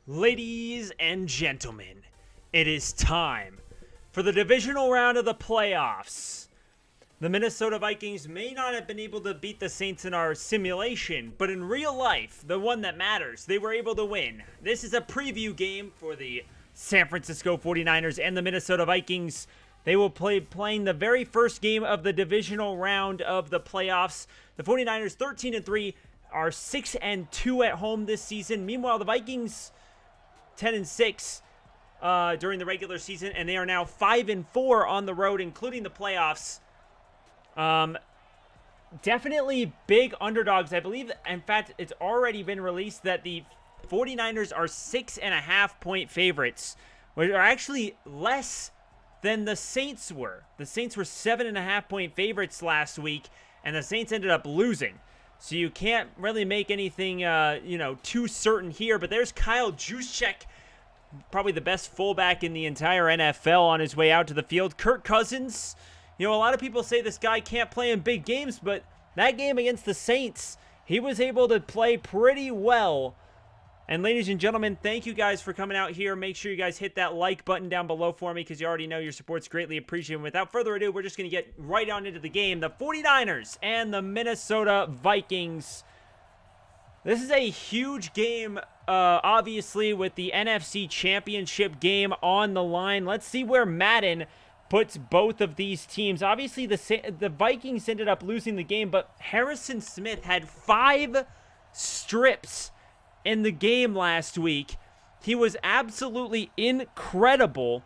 Ladies and gentlemen, it is time for the divisional round of the playoffs. The Minnesota Vikings may not have been able to beat the Saints in our simulation, but in real life, the one that matters, they were able to win. This is a preview game for the San Francisco 49ers and the Minnesota Vikings. They will playing the very first game of the divisional round of the playoffs. The 49ers 13-3 are 6-2 at home this season. Meanwhile, the Vikings 10-6 during the regular season, and they are now 5-4 on the road, including the playoffs. Definitely big underdogs. I believe, in fact, it's already been released that the 49ers are 6.5-point favorites, which are actually less than the Saints were. The Saints were 7.5-point favorites last week, and the Saints ended up losing. So you can't really make anything, too certain here. But there's Kyle Juszczyk, probably the best fullback in the entire NFL, on his way out to the field. Kirk Cousins, a lot of people say this guy can't play in big games, but that game against the Saints, he was able to play pretty well. And ladies and gentlemen, thank you guys for coming out here. Make sure you guys hit that like button down below for me, because you already know your support's greatly appreciated. Without further ado, we're just going to get right on into the game. The 49ers and the Minnesota Vikings. This is a huge game, obviously, with the NFC Championship game on the line. Let's see where Madden puts both of these teams. Obviously, the Vikings ended up losing the game, but Harrison Smith had 5 strips in the game last week. He was absolutely incredible,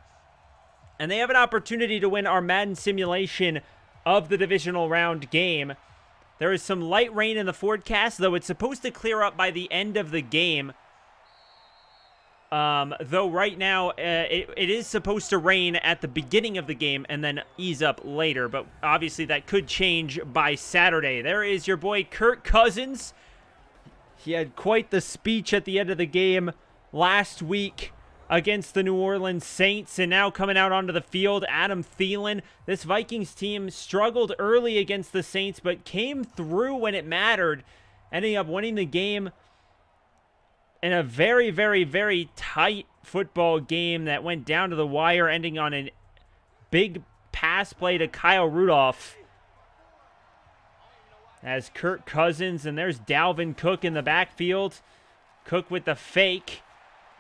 and they have an opportunity to win our Madden simulation of the divisional round game. There is some light rain in the forecast, though it's supposed to clear up by the end of the game. Though right now it is supposed to rain at the beginning of the game and then ease up later, but obviously that could change by Saturday. There is your boy Kirk Cousins. He had quite the speech at the end of the game last week against the New Orleans Saints, and now coming out onto the field, Adam Thielen. This Vikings team struggled early against the Saints, but came through when it mattered, ending up winning the game in a very, very, very tight football game that went down to the wire, ending on a big pass play to Kyle Rudolph. As Kirk Cousins, and there's Dalvin Cook in the backfield. Cook with the fake,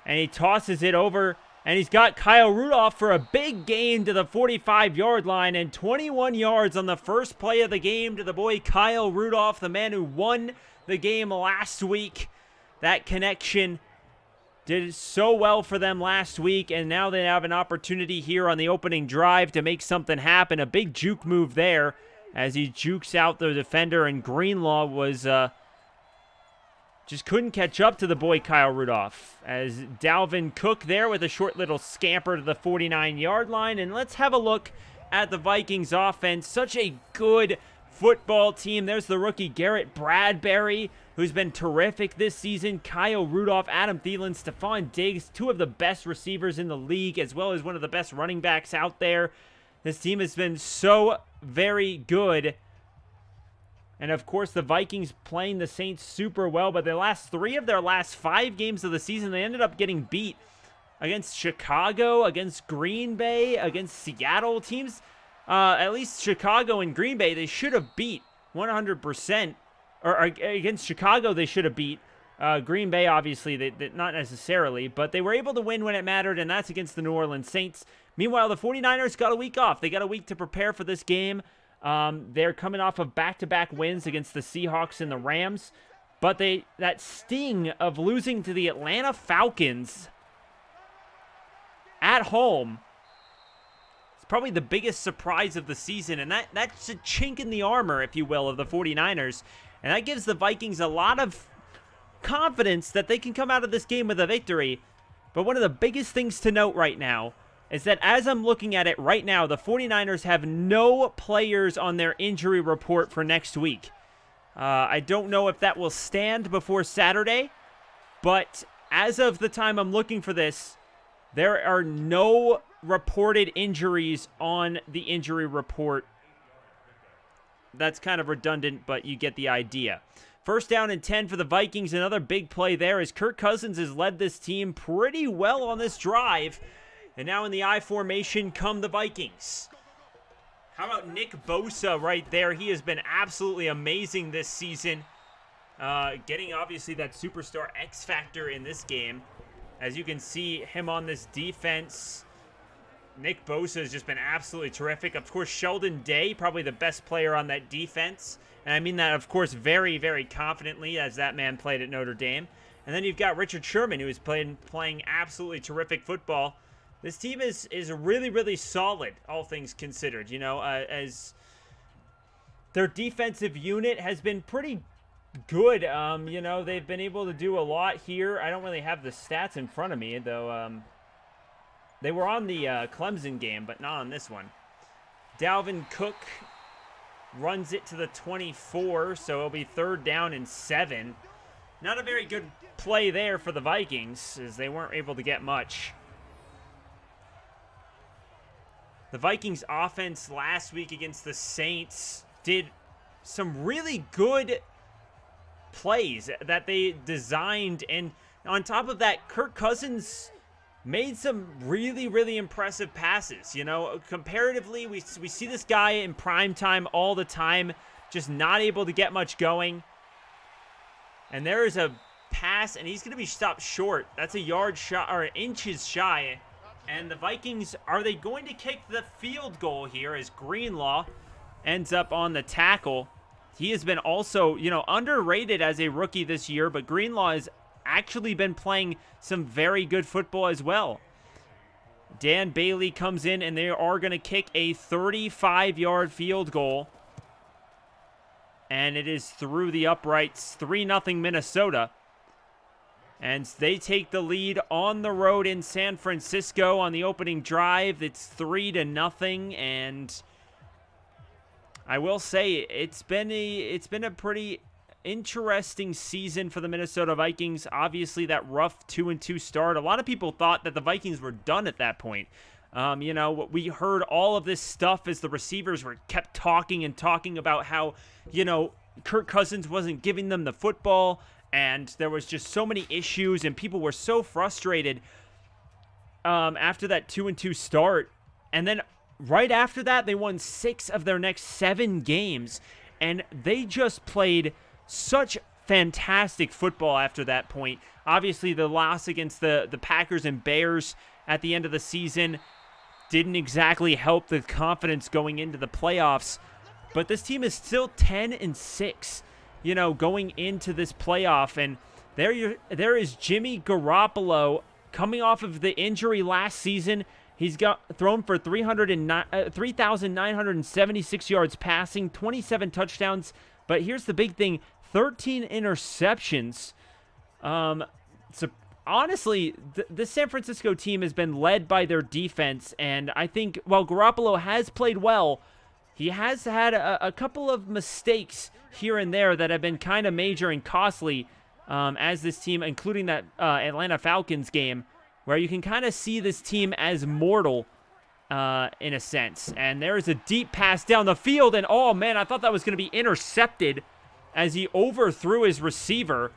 and he tosses it over, and he's got Kyle Rudolph for a big gain to the 45-yard line, and 21 yards on the first play of the game to the boy Kyle Rudolph, the man who won the game last week. That connection did so well for them last week, and now they have an opportunity here on the opening drive to make something happen. A big juke move there, as he jukes out the defender, and Greenlaw was just couldn't catch up to the boy Kyle Rudolph. As Dalvin Cook there with a short little scamper to the 49-yard line. And let's have a look at the Vikings offense. Such a good football team. There's the rookie Garrett Bradbury, who's been terrific this season. Kyle Rudolph, Adam Thielen, Stephon Diggs, 2 of the best receivers in the league, as well as one of the best running backs out there. This team has been so very good. And of course, the Vikings playing the Saints super well, but the last 3 of their last 5 games of the season, they ended up getting beat against Chicago, against Green Bay, against Seattle. Teams, at least Chicago and Green Bay, they should have beat 100%. Or against Chicago, they should have beat. Green Bay, obviously, they not necessarily, but they were able to win when it mattered, and that's against the New Orleans Saints. Meanwhile, the 49ers got a week off. They got a week to prepare for this game. They're coming off of back-to-back wins against the Seahawks and the Rams, but that sting of losing to the Atlanta Falcons at home is probably the biggest surprise of the season, and that's a chink in the armor, if you will, of the 49ers, and that gives the Vikings a lot of confidence that they can come out of this game with a victory. But one of the biggest things to note right now is that as I'm looking at it right now, the 49ers have no players on their injury report for next week. I don't know if that will stand before Saturday, but as of the time I'm looking for this, there are no reported injuries on the injury report. That's kind of redundant, but you get the idea. First down and 10 for the Vikings. Another big play there as Kirk Cousins has led this team pretty well on this drive. And now in the I formation come the Vikings. How about Nick Bosa right there? He has been absolutely amazing this season. Getting, obviously, that superstar X factor in this game. As you can see him on this defense, Nick Bosa has just been absolutely terrific. Of course, Sheldon Day, probably the best player on that defense. And I mean that, of course, very, very confidently, as that man played at Notre Dame. And then you've got Richard Sherman, who is playing absolutely terrific football. This team is really, really solid, all things considered. You know, as their defensive unit has been pretty good. You know, they've been able to do a lot here. I don't really have the stats in front of me, though. They were on the Clemson game, but not on this one. Dalvin Cook runs it to the 24, so it'll be 3rd down and 7. Not a very good play there for the Vikings, as they weren't able to get much. The Vikings offense last week against the Saints did some really good plays that they designed. And on top of that, Kirk Cousins made some really, really impressive passes. You know, comparatively, we see this guy in prime time all the time, just not able to get much going. And there is a pass, and he's going to be stopped short. That's a yard shy, or inches shy. And the Vikings, are they going to kick the field goal here as Greenlaw ends up on the tackle? He has been also, you know, underrated as a rookie this year, but Greenlaw has actually been playing some very good football as well. Dan Bailey comes in, and they are going to kick a 35-yard field goal. And it is through the uprights, 3-0 Minnesota. And they take the lead on the road in San Francisco on the opening drive. It's 3-0, and I will say it's been a pretty interesting season for the Minnesota Vikings. Obviously, that rough 2-2 start. A lot of people thought that the Vikings were done at that point. You know, we heard all of this stuff as the receivers were kept talking about how, you know, Kirk Cousins wasn't giving them the football. And there was just so many issues, and people were so frustrated after that 2-2 start. And then right after that, they won 6 of their next 7 games. And they just played such fantastic football after that point. Obviously, the loss against the Packers and Bears at the end of the season didn't exactly help the confidence going into the playoffs. But this team is still 10-6. You know, going into this playoff. And there is Jimmy Garoppolo coming off of the injury last season. He's got thrown for 3,976 yards passing, 27 touchdowns. But here's the big thing, 13 interceptions. So honestly, the San Francisco team has been led by their defense. And I think while Garoppolo has played well, he has had a couple of mistakes here and there that have been kind of major and costly as this team, including that Atlanta Falcons game, where you can kind of see this team as mortal in a sense. And there's a deep pass down the field, and oh man, I thought that was going to be intercepted as he overthrew his receiver.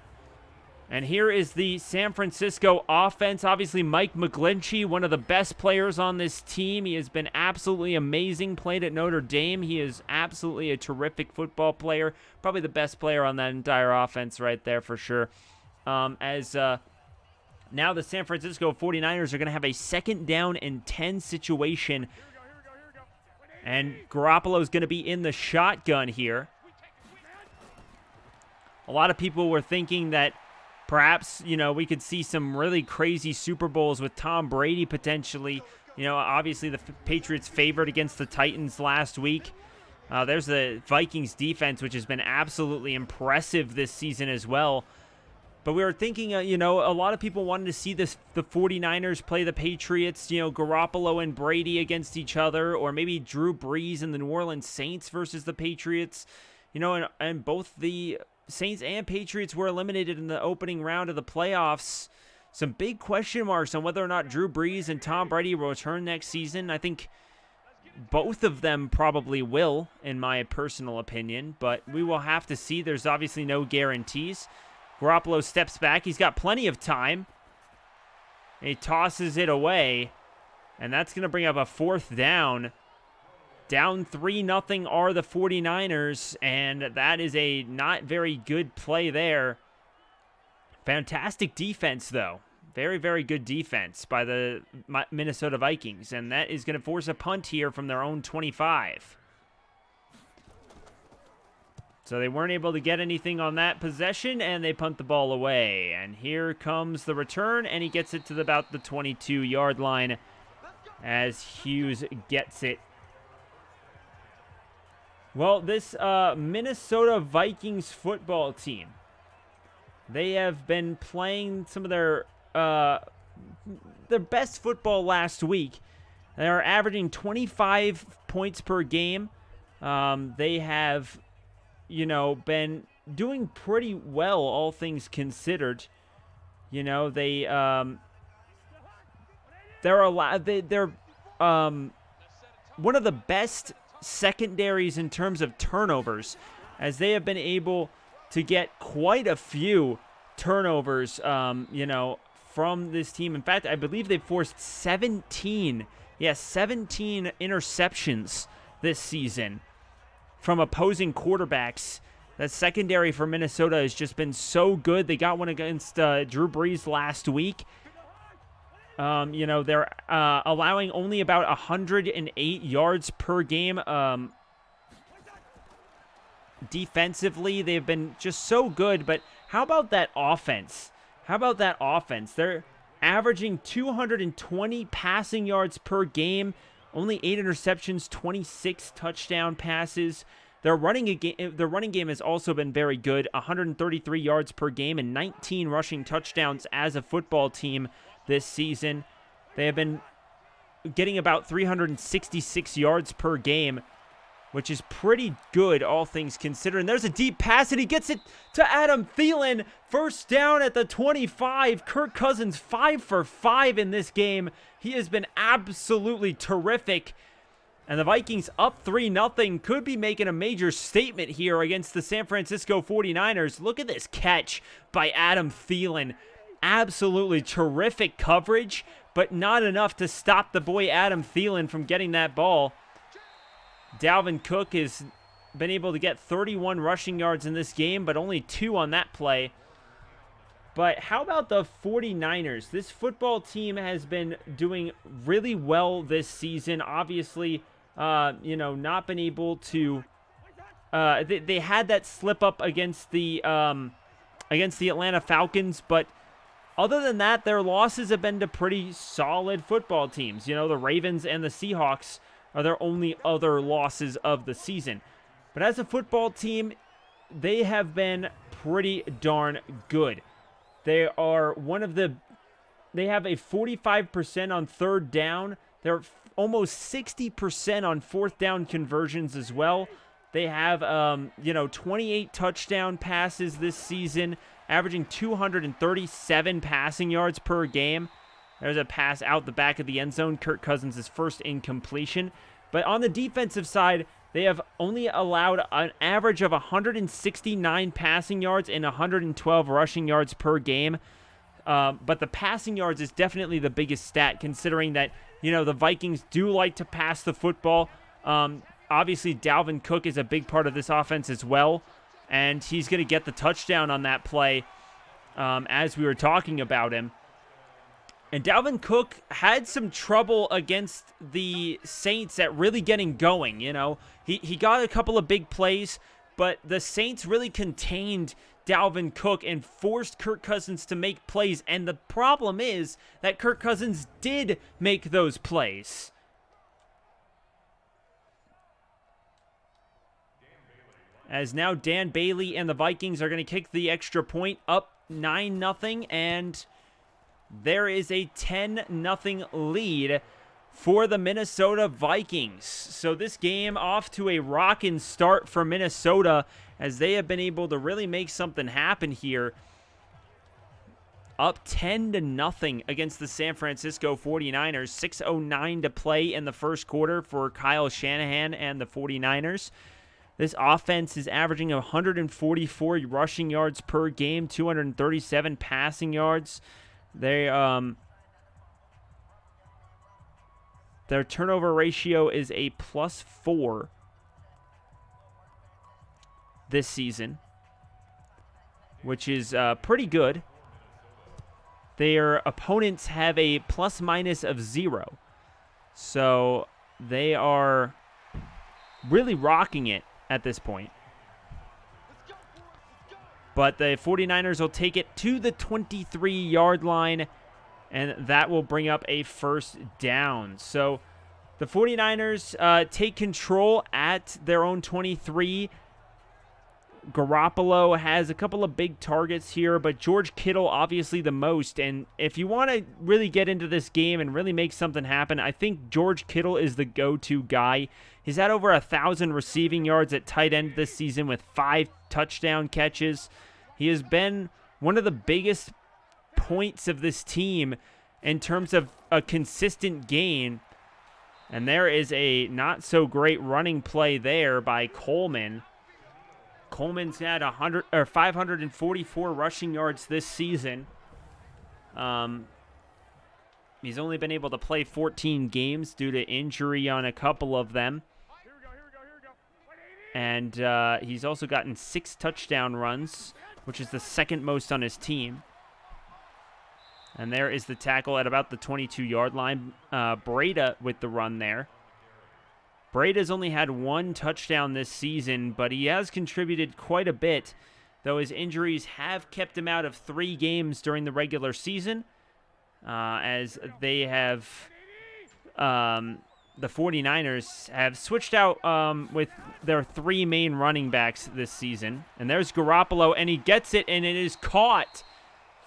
And here is the San Francisco offense. Obviously, Mike McGlinchey, one of the best players on this team. He has been absolutely amazing. Played at Notre Dame. He is absolutely a terrific football player. Probably the best player on that entire offense right there for sure. Now the San Francisco 49ers are going to have a 2nd down and 10 situation. And Garoppolo is going to be in the shotgun here. A lot of people were thinking that perhaps, you know, we could see some really crazy Super Bowls with Tom Brady potentially. You know, obviously the Patriots favored against the Titans last week. There's the Vikings defense, which has been absolutely impressive this season as well. But we were thinking, you know, a lot of people wanted to see the 49ers play the Patriots, you know, Garoppolo and Brady against each other, or maybe Drew Brees and the New Orleans Saints versus the Patriots. You know, and both the Saints and Patriots were eliminated in the opening round of the playoffs. Some big question marks on whether or not Drew Brees and Tom Brady will return next season. I think both of them probably will, in my personal opinion, but we will have to see. There's obviously no guarantees. Garoppolo steps back. He's got plenty of time. He tosses it away, and that's going to bring up a 4th down. Down 3-0 are the 49ers, and that is a not very good play there. Fantastic defense, though. Very, very good defense by the Minnesota Vikings, and that is going to force a punt here from their own 25. So they weren't able to get anything on that possession, and they punt the ball away. And here comes the return, and he gets it to about the 22-yard line as Hughes gets it. Well, this Minnesota Vikings football team, they have been playing some of their best football last week. They are averaging 25 points per game. They have, been doing pretty well, all things considered. They're one of the best secondaries in terms of turnovers, as they have been able to get quite a few turnovers, from this team. In fact, I believe they forced 17 interceptions this season from opposing quarterbacks. That secondary for Minnesota has just been so good. They got one against Drew Brees last week. They're allowing only about 108 yards per game. Defensively, they've been just so good, but how about that offense? They're averaging 220 passing yards per game, only 8 interceptions, 26 touchdown passes. Their running game has also been very good, 133 yards per game and 19 rushing touchdowns as a football team this season. They have been getting about 366 yards per game, which is pretty good, all things considered. And there's a deep pass, and he gets it to Adam Thielen. First down at the 25. Kirk Cousins 5 for 5 in this game. He has been absolutely terrific. And the Vikings up 3-0 could be making a major statement here against the San Francisco 49ers. Look at this catch by Adam Thielen. Absolutely terrific coverage, but not enough to stop the boy Adam Thielen from getting that ball. Dalvin Cook has been able to get 31 rushing yards in this game, but only 2 on that play. But how about the 49ers? This football team has been doing really well this season. Obviously, not been able to... They had that slip up against the Atlanta Falcons, but other than that, their losses have been to pretty solid football teams. The Ravens and the Seahawks are their only other losses of the season. But as a football team, they have been pretty darn good. They have a 45% on third down. They're almost 60% on fourth down conversions as well. They have, 28 touchdown passes this season, averaging 237 passing yards per game. There's a pass out the back of the end zone. Kirk Cousins' first incompletion. But on the defensive side, they have only allowed an average of 169 passing yards and 112 rushing yards per game. But the passing yards is definitely the biggest stat, considering that, the Vikings do like to pass the football. Obviously, Dalvin Cook is a big part of this offense as well, and he's going to get the touchdown on that play as we were talking about him. And Dalvin Cook had some trouble against the Saints at really getting going, He got a couple of big plays, but the Saints really contained Dalvin Cook and forced Kirk Cousins to make plays. And the problem is that Kirk Cousins did make those plays. As now Dan Bailey and the Vikings are going to kick the extra point, up 9-0, and there is a 10-0 lead for the Minnesota Vikings. So this game off to a rockin' start for Minnesota, as they have been able to really make something happen here. up 10-0 against the San Francisco 49ers. 6:09 to play in the first quarter for Kyle Shanahan and the 49ers. This offense is averaging 144 rushing yards per game, 237 passing yards. Their turnover ratio is a +4 this season, which is pretty good. Their opponents have a ± of 0. So they are really rocking it at this point. But the 49ers will take it to the 23-yard line, and that will bring up a first down. So the 49ers take control at their own 23. Garoppolo has a couple of big targets here, but George Kittle obviously the most. And if you want to really get into this game and really make something happen, I think George Kittle is the go-to guy. He's had over 1,000 receiving yards at tight end this season with 5 touchdown catches. He has been one of the biggest points of this team in terms of a consistent gain. And there is a not-so-great running play there by Coleman. Coleman's had 544 rushing yards this season. He's only been able to play 14 games due to injury on a couple of them. And he's also gotten 6 touchdown runs, which is the second most on his team. And there is the tackle at about the 22-yard line. Breda with the run there. Breda's only had 1 touchdown this season, but he has contributed quite a bit, though his injuries have kept him out of 3 games during the regular season, as they have, the 49ers have switched out with their 3 main running backs this season. And there's Garoppolo, and he gets it, and it is caught.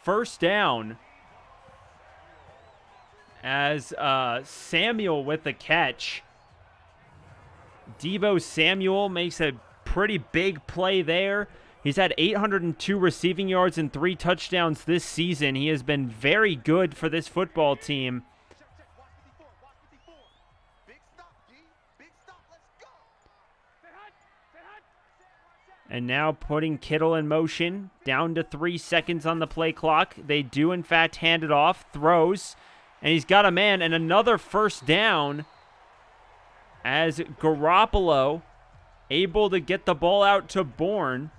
First down. As Samuel with the catch. Deebo Samuel makes a pretty big play there. He's had 802 receiving yards and 3 touchdowns this season. He has been very good for this football team. And now putting Kittle in motion, down to 3 seconds on the play clock. They do, in fact, hand it off, throws, and he's got a man, and another first down as Garoppolo able to get the ball out to Bourne.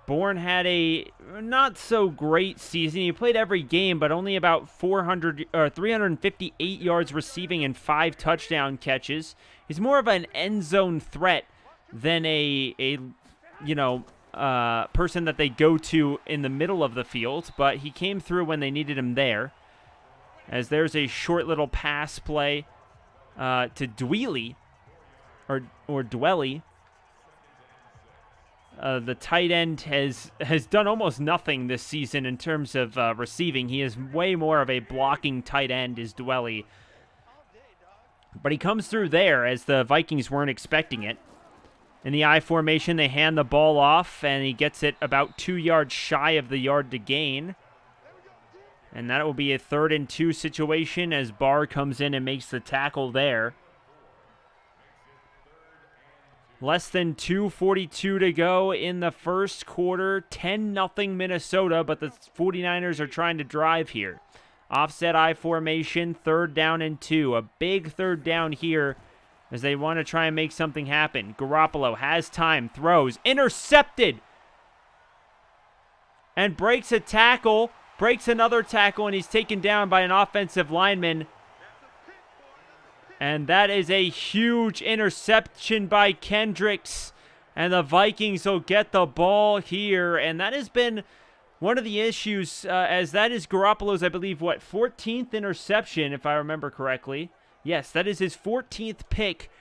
Bourne had a not-so-great season. He played every game, but only about 358 yards receiving and 5 touchdown catches. He's more of an end zone threat than a person that they go to in the middle of the field, but he came through when they needed him there. As there's a short little pass play to Dwelly, or Dwelly. The tight end has done almost nothing this season in terms of receiving. He is way more of a blocking tight end, is Dwelly. But he comes through there as the Vikings weren't expecting it. In the I formation, they hand the ball off, and he gets it about 2 yards shy of the yard to gain. And that will be a 3rd and 2 situation as Barr comes in and makes the tackle there. Less than 2:42 to go in the first quarter. 10-0 Minnesota, but the 49ers are trying to drive here. Offset I formation, 3rd down and 2. A big 3rd down here as they want to try and make something happen. Garoppolo has time, throws, intercepted, and breaks a tackle. Breaks another tackle, and he's taken down by an offensive lineman. And that is a huge interception by Kendricks. And the Vikings will get the ball here. And that has been one of the issues, as that is Garoppolo's, I believe, 14th interception, if I remember correctly. Yes, that is his 14th pick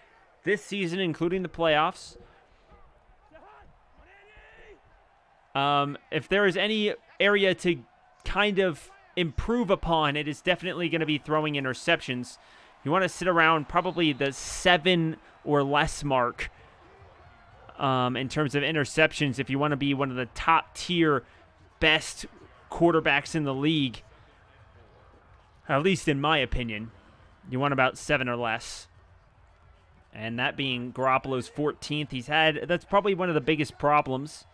this season, including the playoffs. If there is any area to kind of improve upon, it is definitely going to be throwing interceptions. You want to sit around probably the 7 or less mark in terms of interceptions if you want to be one of the top tier best quarterbacks in the league, at least in my opinion. You want about 7 or less. And that being Garoppolo's 14th. That's probably one of the biggest problems,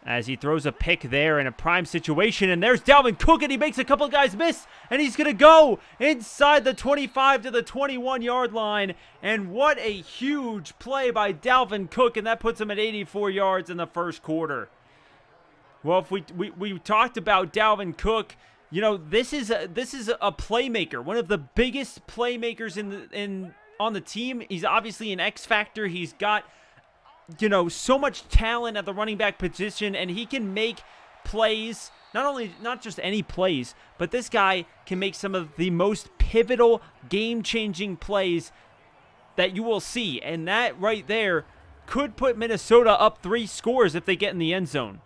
as he throws a pick there in a prime situation. And there's Dalvin Cook, and he makes a couple of guys miss. And he's going to go inside the 25 to the 21-yard line. And what a huge play by Dalvin Cook. And that puts him at 84 yards in the first quarter. Well, if we talked about Dalvin Cook, you know, this is a playmaker, one of the biggest playmakers on the team. He's obviously an X factor. He's got, you know, so much talent at the running back position, and he can make plays, not just any plays, but this guy can make some of the most pivotal, game-changing plays that you will see. And that right there could put Minnesota up 3 scores if they get in the end zone.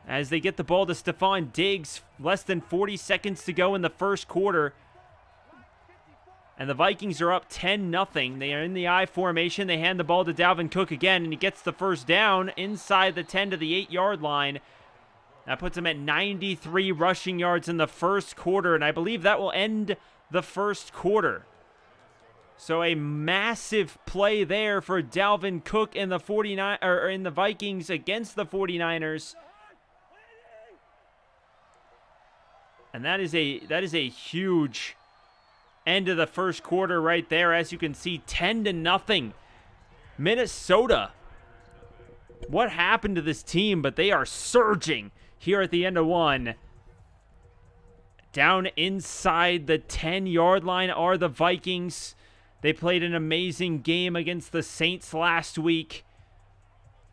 As they get the ball to Stephon Diggs, less than 40 seconds to go in the first quarter. And the Vikings are up 10-0. They are in the I formation. They hand the ball to Dalvin Cook again, and he gets the first down inside the 10 to the 8-yard line. That puts him at 93 rushing yards in the first quarter, and I believe that will end the first quarter. So a massive play there for Dalvin Cook in the Vikings against the 49ers. And that is a huge end of the first quarter right there. As you can see, 10-0. Minnesota. What happened to this team? But they are surging here at the end of one. Down inside the 10-yard line are the Vikings. They played an amazing game against the Saints last week.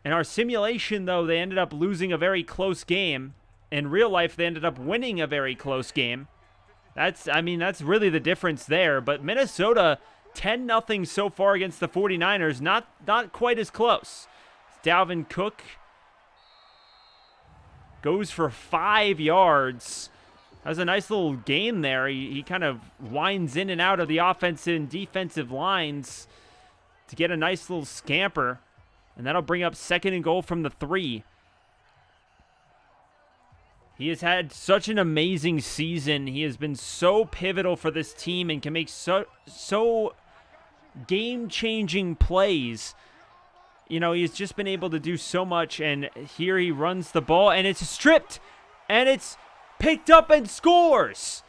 In our simulation, though, they ended up losing a very close game. In real life, they ended up winning a very close game. That's really the difference there. But Minnesota, 10-0 so far against the 49ers. Not quite as close. Dalvin Cook goes for 5 yards. That was a nice little gain there. He kind of winds in and out of the offensive and defensive lines to get a nice little scamper. And that'll bring up 2nd and goal from the 3. He has had such an amazing season. He has been so pivotal for this team and can make so game-changing plays. You know, he's just been able to do so much, and here he runs the ball, and it's stripped, and it's picked up and scores.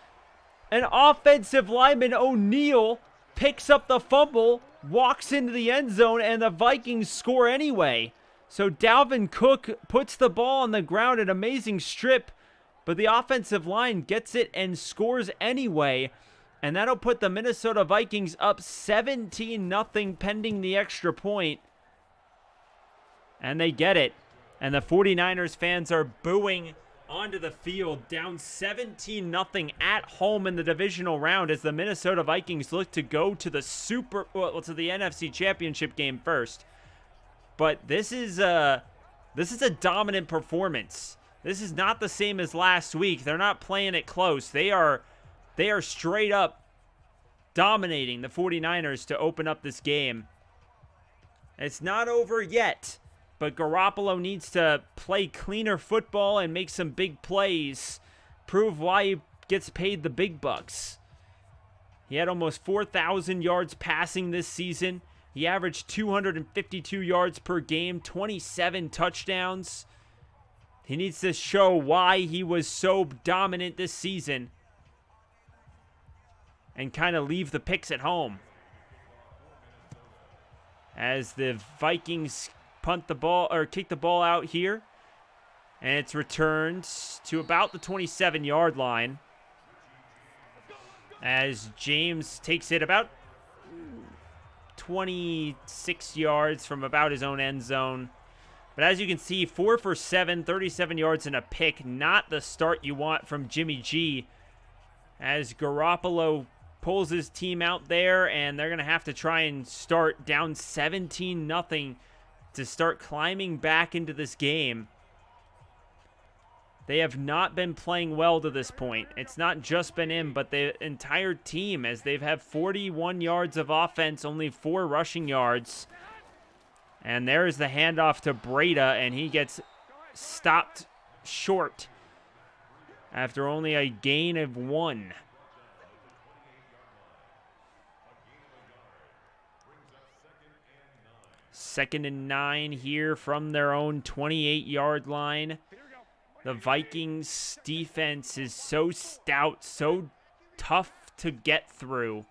An offensive lineman, O'Neal, picks up the fumble, walks into the end zone, and the Vikings score anyway. So Dalvin Cook puts the ball on the ground, an amazing strip, but the offensive line gets it and scores anyway. And that'll put the Minnesota Vikings up 17-0 pending the extra point. And they get it. And the 49ers fans are booing onto the field, down 17-0 at home in the divisional round, as the Minnesota Vikings look to go to the to the NFC Championship game first. But this is a dominant performance. This is not the same as last week. They're not playing it close. They are straight up dominating the 49ers to open up this game. It's not over yet, but Garoppolo needs to play cleaner football and make some big plays. Prove why he gets paid the big bucks. He had almost 4,000 yards passing this season. He averaged 252 yards per game, 27 touchdowns. He needs to show why he was so dominant this season and kind of leave the picks at home. As the Vikings kick the ball out here, and it's returned to about the 27-yard line, as James takes it about 26 yards from about his own end zone. But as you can see, 4 for 7, 37 yards and a pick. Not the start you want from Jimmy G. As Garoppolo pulls his team out there, and they're going to have to try and start down 17-0 to start climbing back into this game. They have not been playing well to this point. It's not just been him, but the entire team, as they've had 41 yards of offense, only 4 rushing yards. And there's the handoff to Breda, and he gets stopped short after only a gain of 1. Second and 9 here from their own 28-yard line. The Vikings defense is so stout, so tough to get through.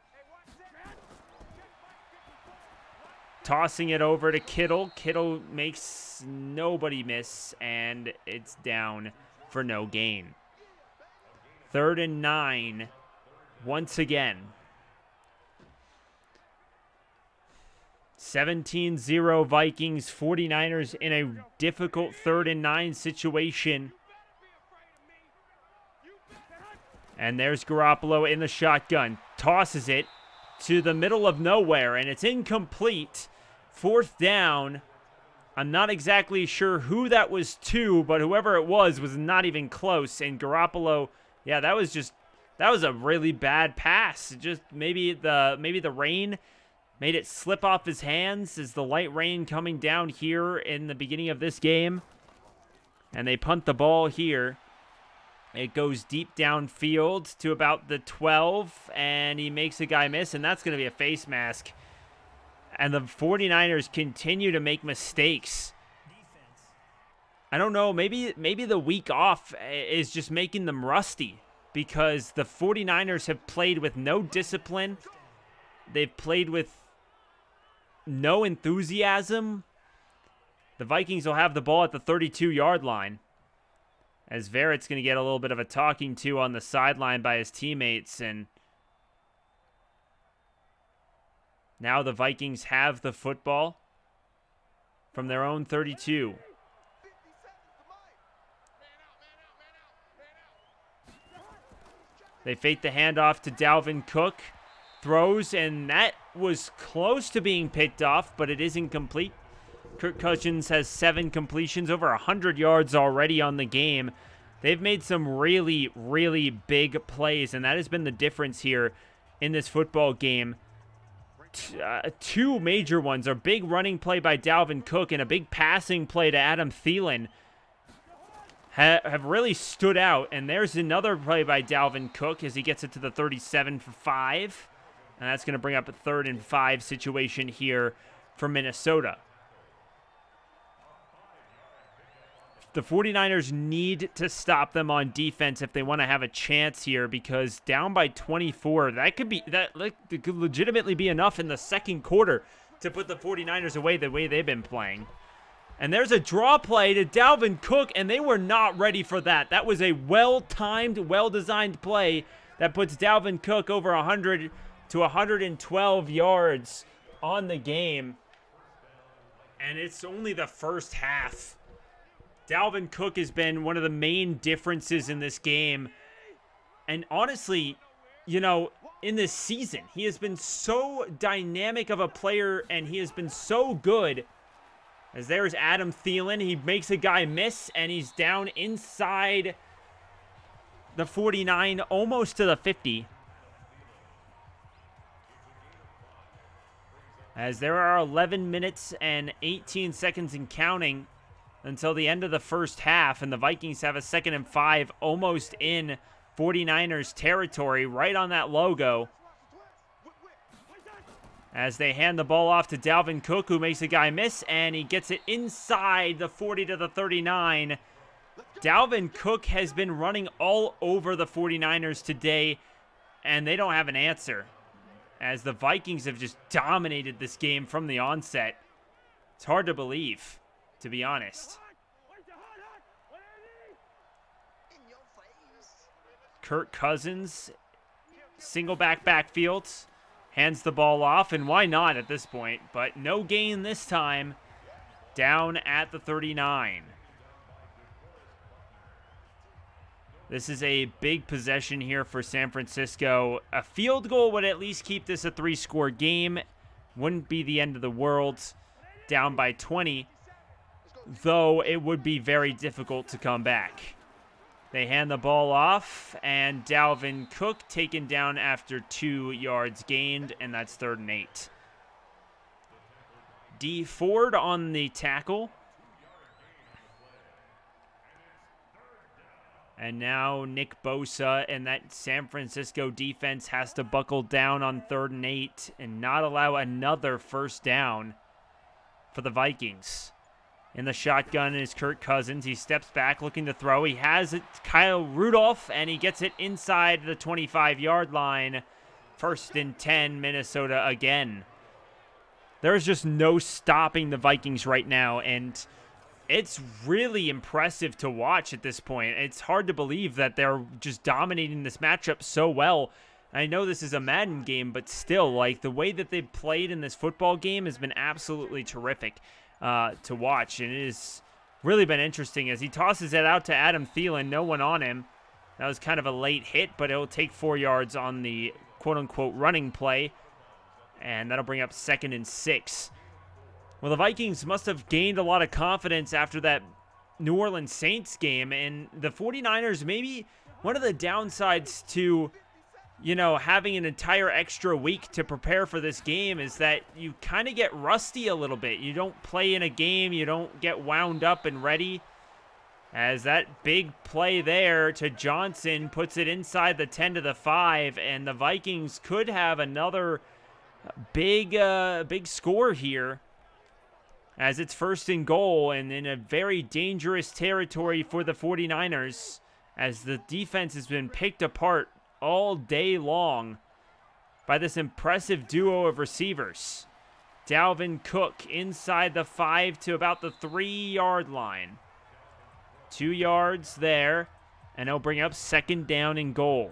Tossing it over to Kittle. Kittle makes nobody miss, and it's down for no gain. 3rd and 9 once again. 17-0 Vikings. 49ers in a difficult 3rd and 9 situation. And there's Garoppolo in the shotgun. Tosses it to the middle of nowhere, and it's incomplete. 4th down. I'm not exactly sure who that was to, but whoever it was not even close. And Garoppolo, yeah, that was a really bad pass. Just maybe the rain made it slip off his hands as the light rain coming down here in the beginning of this game. And they punt the ball here. It goes deep downfield to about the 12, and he makes a guy miss, and that's going to be a face mask. And the 49ers continue to make mistakes. I don't know, maybe the week off is just making them rusty, because the 49ers have played with no discipline. They've played with no enthusiasm. The Vikings will have the ball at the 32-yard line, as Verrett's going to get a little bit of a talking to on the sideline by his teammates. And now the Vikings have the football from their own 32. They fake the handoff to Dalvin Cook. Throws, and that was close to being picked off, but it is incomplete. Kirk Cousins has 7 completions, over 100 yards already on the game. They've made some really, really big plays, and that has been the difference here in this football game. 2 major ones are big running play by Dalvin Cook and a big passing play to Adam Thielen have really stood out. And there's another play by Dalvin Cook as he gets it to the 37 for 5. And that's going to bring up a 3rd and 5 situation here for Minnesota. The 49ers need to stop them on defense if they want to have a chance here, because down by 24, that could legitimately be enough in the second quarter to put the 49ers away the way they've been playing. And there's a draw play to Dalvin Cook, and they were not ready for that. That was a well-timed, well-designed play that puts Dalvin Cook over 100 to 112 yards on the game. And it's only the first half. Dalvin Cook has been one of the main differences in this game. And honestly, you know, in this season, he has been so dynamic of a player, and he has been so good. As there's Adam Thielen. He makes a guy miss, and he's down inside the 49, almost to the 50. As there are 11 minutes and 18 seconds and counting until the end of the first half, and the Vikings have a 2nd and 5 almost in 49ers territory, right on that logo. As they hand the ball off to Dalvin Cook, who makes a guy miss, and he gets it inside the 40 to the 39. Dalvin Cook has been running all over the 49ers today, and they don't have an answer, as the Vikings have just dominated this game from the onset. It's hard to believe, to be honest. Kirk Cousins, single backfield, hands the ball off, and why not at this point? But no gain this time, down at the 39. This is a big possession here for San Francisco. A field goal would at least keep this a 3-score game. Wouldn't be the end of the world, down by 20, though it would be very difficult to come back. They hand the ball off, and Dalvin Cook taken down after 2 yards gained, and that's 3rd and 8. D Ford on the tackle. And now Nick Bosa and that San Francisco defense has to buckle down on 3rd and 8 and not allow another first down for the Vikings. In the shotgun is Kirk Cousins. He steps back looking to throw. He has it, Kyle Rudolph, and he gets it inside the 25-yard line. 1st and 10, Minnesota again. There's just no stopping the Vikings right now, and it's really impressive to watch at this point. It's hard to believe that they're just dominating this matchup so well. I know this is a Madden game, but still, like, the way that they've played in this football game has been absolutely terrific to watch, and it has really been interesting as he tosses it out to Adam Thielen. No one on him. That was kind of a late hit, but it'll take 4 yards on the quote-unquote running play, and that'll bring up 2nd and 6. Well, the Vikings must have gained a lot of confidence after that New Orleans Saints game, and the 49ers, maybe one of the downsides to, you know, having an entire extra week to prepare for this game is that you kind of get rusty a little bit. You don't play in a game, you don't get wound up and ready. As that big play there to Johnson puts it inside the 10 to the 5, and the Vikings could have another big score here, as it's 1st and goal and in a very dangerous territory for the 49ers, as the defense has been picked apart all day long by this impressive duo of receivers. Dalvin Cook inside the 5 to about the 3-yard line. 2 yards there, and it'll bring up 2nd down and goal.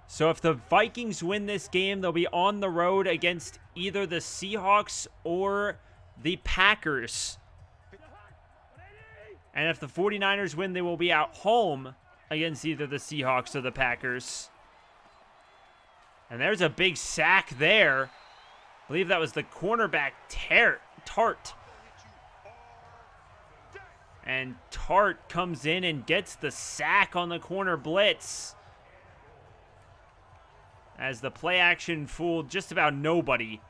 So if the Vikings win this game, they'll be on the road against either the Seahawks or the Packers. And if the 49ers win, they will be at home against either the Seahawks or the Packers. And there's a big sack there. I believe that was the cornerback, Tart. And Tart comes in and gets the sack on the corner blitz, as the play action fooled just about nobody.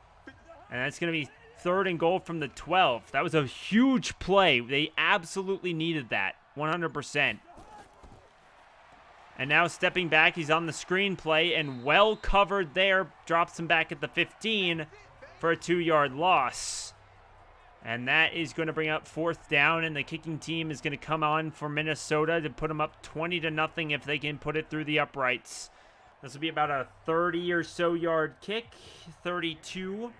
And that's going to be 3rd and goal from the 12. That was a huge play. They absolutely needed that, 100%. And now stepping back, he's on the screen play and well covered there. Drops him back at the 15 for a 2-yard loss. And that is going to bring up 4th down, and the kicking team is going to come on for Minnesota to put them up 20-0 if they can put it through the uprights. This will be about a 30 or so yard kick, 32.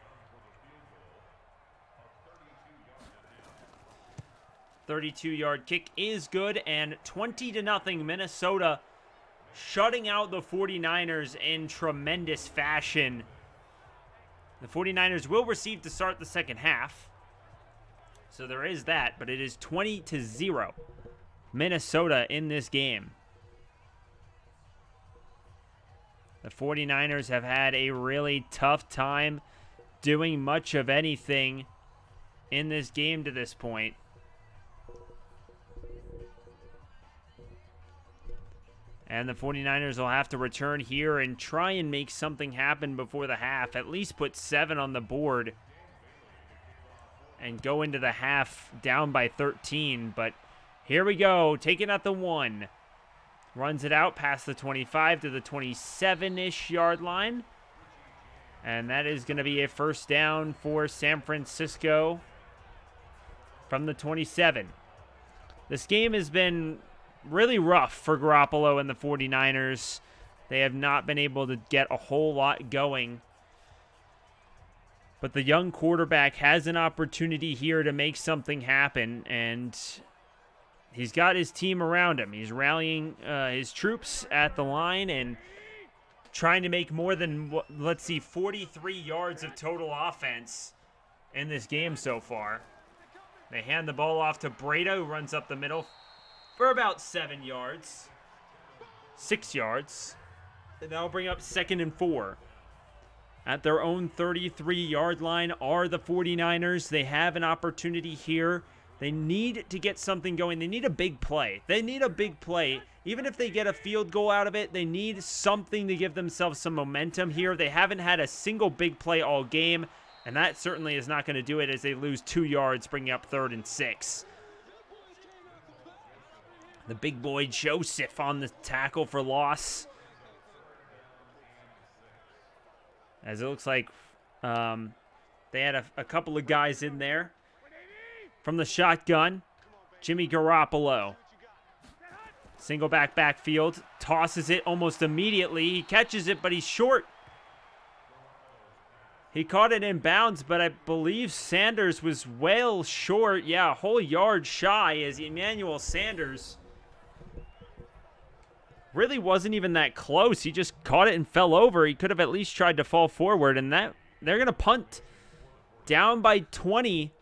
32-yard kick is good, and 20-0 Minnesota shutting out the 49ers in tremendous fashion. The 49ers will receive to start the second half, so there is that, but it is 20-0 Minnesota in this game. The 49ers have had a really tough time doing much of anything in this game to this point. And the 49ers will have to return here and try and make something happen before the half. At least put 7 on the board and go into the half down by 13. But here we go, taking out the 1. Runs it out past the 25 to the 27-ish yard line. And that is going to be a first down for San Francisco from the 27. This game has been really rough for Garoppolo and the 49ers. They have not been able to get a whole lot going. But the young quarterback has an opportunity here to make something happen, and he's got his team around him. He's rallying his troops at the line and trying to make more than, 43 yards of total offense in this game so far. They hand the ball off to Breda, who runs up the middle for about 7 yards. 6 yards. And that'll bring up 2nd and 4. At their own 33-yard line are the 49ers. They have an opportunity here. They need to get something going. They need a big play. They need a big play. Even if they get a field goal out of it, they need something to give themselves some momentum here. They haven't had a single big play all game, and that certainly is not going to do it as they lose 2 yards, bringing up 3rd and 6. The big boy Joseph on the tackle for loss. As it looks like they had a couple of guys in there. From the shotgun, Jimmy Garoppolo. Single backfield. Tosses it almost immediately. He catches it, but he's short. He caught it in bounds, but I believe Sanders was well short. Yeah, a whole yard shy as Emmanuel Sanders really wasn't even that close. He just caught it and fell over. He could have at least tried to fall forward, and that they're going to punt. Down by 20.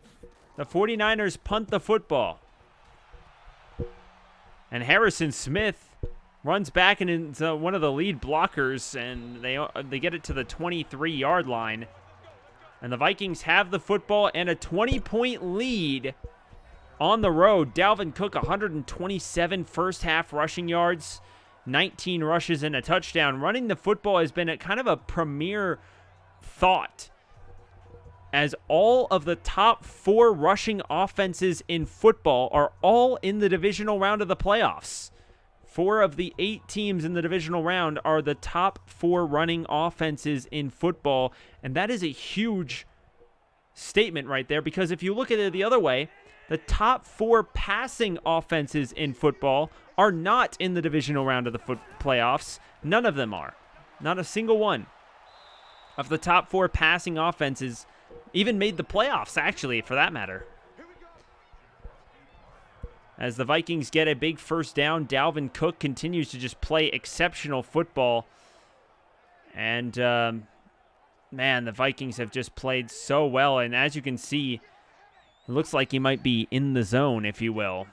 The 49ers punt the football. And Harrison Smith runs back into one of the lead blockers, and they get it to the 23-yard line. And the Vikings have the football and a 20-point lead on the road. Dalvin Cook, 127 first-half rushing yards, 19 rushes and a touchdown. Running the football has been kind of a premier thought, as all of the top 4 rushing offenses in football are all in the divisional round of the playoffs. 4 of the 8 teams in the divisional round are the top 4 running offenses in football, and that is a huge statement right there, because if you look at it the other way, the top 4 passing offenses in football are not in the divisional round of the playoffs. None of them are. Not a single one of the top 4 passing offenses even made the playoffs, actually, for that matter. As the Vikings get a big first down, Dalvin Cook continues to just play exceptional football. And, man, the Vikings have just played so well. And as you can see, it looks like he might be in the zone, if you will.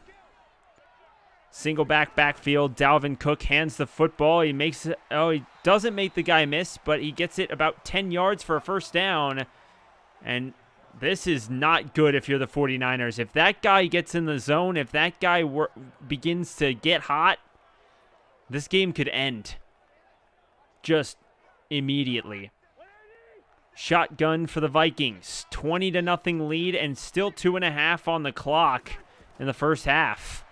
Single backfield. Dalvin Cook hands the football. He makes it. Oh, he doesn't make the guy miss, but he gets it about 10 yards for a first down. And this is not good if you're the 49ers. If that guy gets in the zone, if that guy begins to get hot, this game could end just immediately. Shotgun for the Vikings. 20-0 lead and still 2.5 on the clock in the first half.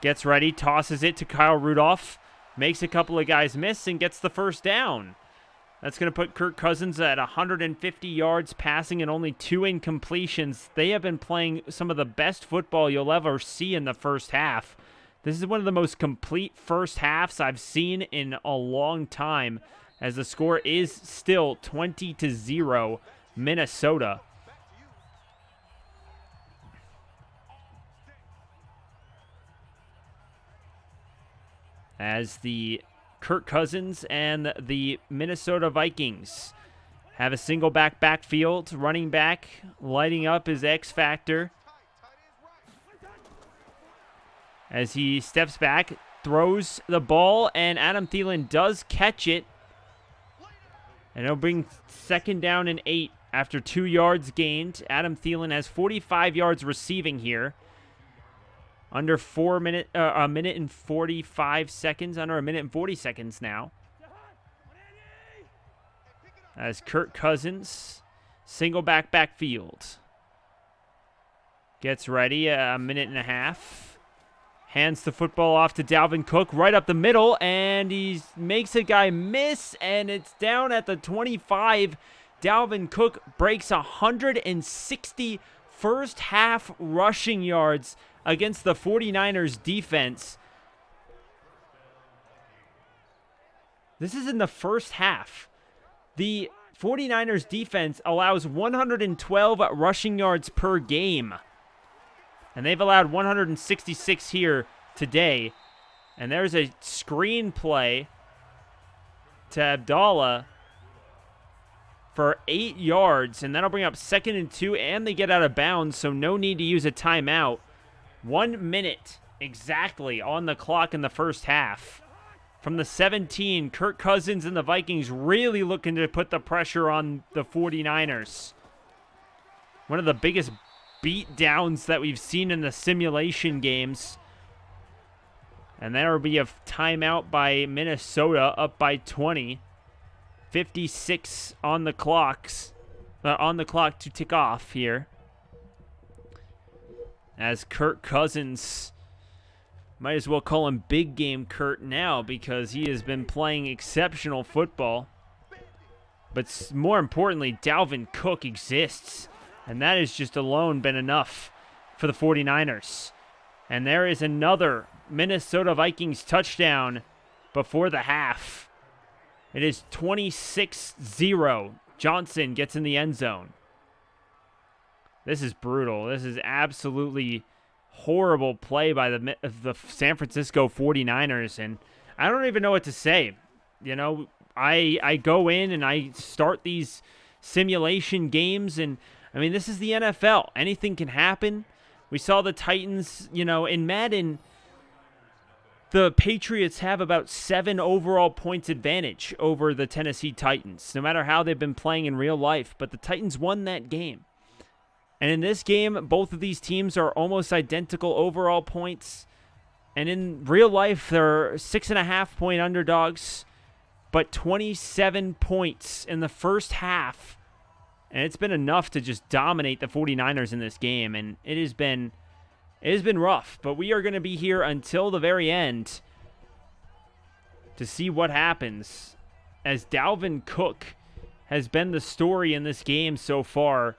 Gets ready, tosses it to Kyle Rudolph. Makes a couple of guys miss and gets the first down. That's going to put Kirk Cousins at 150 yards passing and only 2 incompletions. They have been playing some of the best football you'll ever see in the first half. This is one of the most complete first halves I've seen in a long time, as the score is still 20-0 Minnesota. As the Kirk Cousins and the Minnesota Vikings have a single backfield. Running back lighting up his X factor as he steps back, throws the ball, and Adam Thielen does catch it. And it'll bring second down and 8 after 2 yards gained. Adam Thielen has 45 yards receiving here. Under a minute and 45 seconds, under a minute and 40 seconds now. As Kirk Cousins, single backfield. Gets ready, a minute and a half. Hands the football off to Dalvin Cook right up the middle, and he makes a guy miss, and it's down at the 25. Dalvin Cook breaks 160 first half rushing yards against the 49ers defense. This is in the first half. The 49ers defense allows 112 rushing yards per game. And they've allowed 166 here today. And there's a screen play to Abdallah for 8 yards. And that'll bring up 2nd and 2. And they get out of bounds, so no need to use a timeout. 1 minute exactly on the clock in the first half. From the 17, Kirk Cousins and the Vikings really looking to put the pressure on the 49ers. One of the biggest beat downs that we've seen in the simulation games. And there will be a timeout by Minnesota, up by 20. 56 on the clock to tick off here. As Kirk Cousins Might as well call him Big Game Kurt now because he has been playing exceptional football. But more importantly, Dalvin Cook exists. And that has just alone been enough for the 49ers. And there is another Minnesota Vikings touchdown before the half. It is 26-0. Johnson gets in the end zone. This is brutal. This is absolutely horrible play by the San Francisco 49ers. And I don't even know what to say. You know, I go in and I start these simulation games. And, I mean, this is the NFL. Anything can happen. We saw the Titans, you know, in Madden, the Patriots have about 7 overall points advantage over the Tennessee Titans, no matter how they've been playing in real life. But the Titans won that game. And in this game, both of these teams are almost identical overall points. And in real life, they're 6.5-point underdogs, but 27 points in the first half. And it's been enough to just dominate the 49ers in this game. And it has been rough. But we are going to be here until the very end to see what happens, as Dalvin Cook has been the story in this game so far.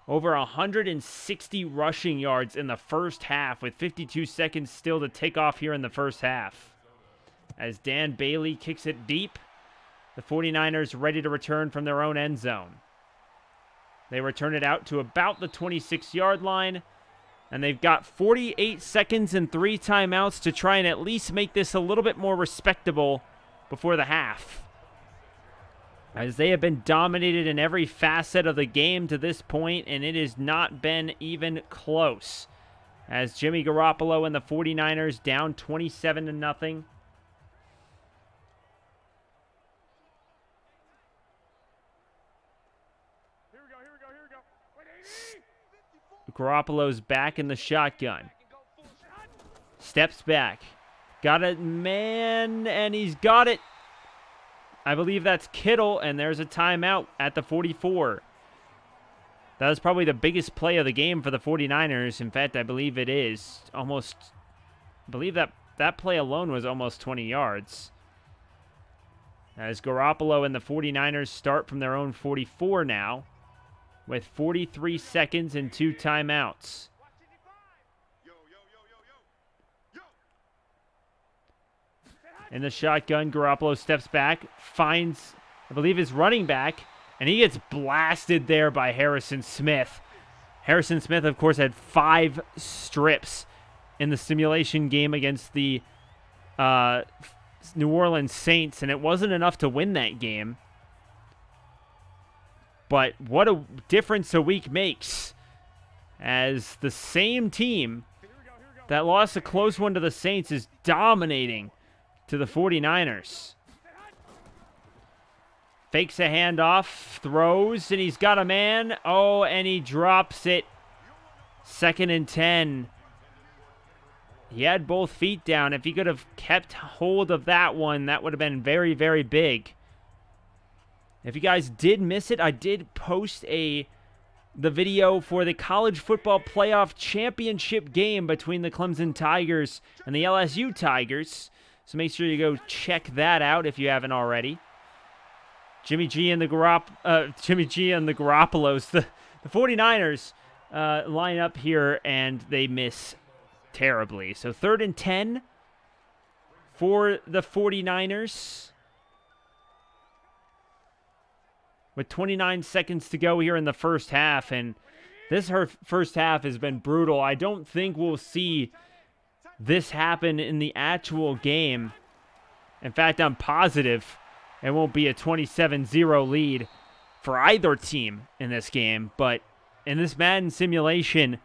Over 160 rushing yards in the first half with 52 seconds still to take off here in the first half. As Dan Bailey kicks it deep, the 49ers ready to return from their own end zone. They return it out to about the 26-yard line, and they've got 48 seconds and 3 timeouts to try and at least make this a little bit more respectable before the half, as they have been dominated in every facet of the game to this point, and it has not been even close. As Jimmy Garoppolo and the 49ers down 27-0. Garoppolo's back in the shotgun. Steps back. Got it, man, and he's got it. I believe that's Kittle, and there's a timeout at the 44. That was probably the biggest play of the game for the 49ers. In fact, I believe it is. I believe that play alone was almost 20 yards. As Garoppolo and the 49ers start from their own 44 now, with 43 seconds and 2 timeouts. In the shotgun, Garoppolo steps back, finds, I believe, his running back, and he gets blasted there by Harrison Smith. Harrison Smith, of course, had 5 strips in the simulation game against the New Orleans Saints, and it wasn't enough to win that game. But what a difference a week makes, as the same team that lost a close one to the Saints is dominating to the 49ers. Fakes a handoff, throws, and he's got a man. Oh, and he drops it. 2nd and 10. He had both feet down. If he could have kept hold of that one, that would have been very, very big. If you guys did miss it, I did post the video for the college football playoff championship game between the Clemson Tigers and the LSU Tigers. So make sure you go check that out if you haven't already. Jimmy G and the Garoppolos, the 49ers line up here and they miss terribly. So 3rd and 10 for the 49ers. With 29 seconds to go here in the first half, and this first half has been brutal. I don't think we'll see this happen in the actual game. In fact, I'm positive it won't be a 27-0 lead for either team in this game. But in this Madden simulation,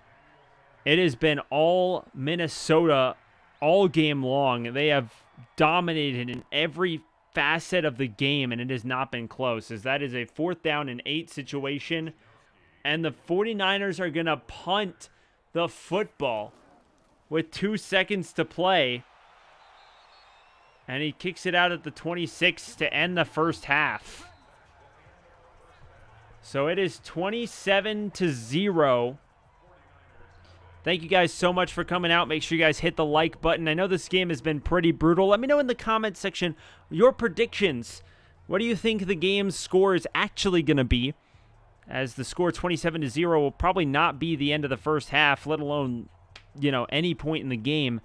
it has been all Minnesota all game long. They have dominated in every facet of the game, and it has not been close, as that is a 4th down and 8 situation, and the 49ers are going to punt the football with 2 seconds to play, and he kicks it out at the 26 to end the first half. So it is 27-0 Thank you guys so much for coming out. Make sure you guys hit the like button. I know this game has been pretty brutal. Let me know in the comment section your predictions. What do you think the game's score is actually going to be? As the score 27-0 will probably not be the end of the first half, let alone, you know, any point in the game,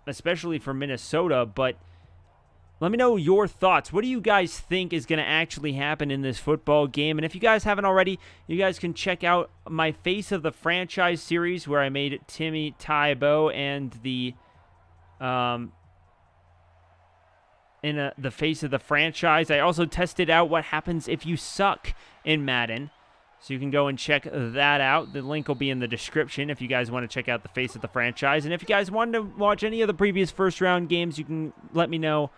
especially for Minnesota. But let me know your thoughts. What do you guys think is going to actually happen in this football game? And if you guys haven't already, you guys can check out my Face of the Franchise series where I made Timmy Tybo and the the Face of the Franchise. I also tested out what happens if you suck in Madden. So you can go and check that out. The link will be in the description if you guys want to check out the Face of the Franchise. And if you guys want to watch any of the previous first-round games, you can let me know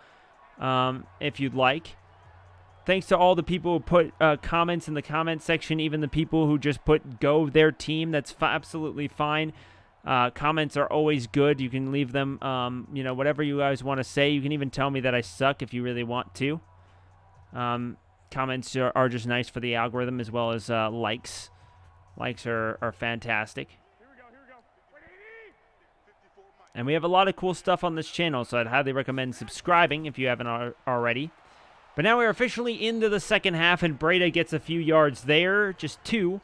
if you'd like. Thanks to all the people who put comments in the comment section, even the people who just put go their team. That's absolutely fine. Comments are always good. You can leave them, you know, whatever you guys want to say. You can even tell me that I suck if you really want to. Comments are just nice for the algorithm, as well as likes. Likes are fantastic. And we have a lot of cool stuff on this channel, so I'd highly recommend subscribing if you haven't already. But now we're officially into the second half, and Breda gets a few yards there, just 2.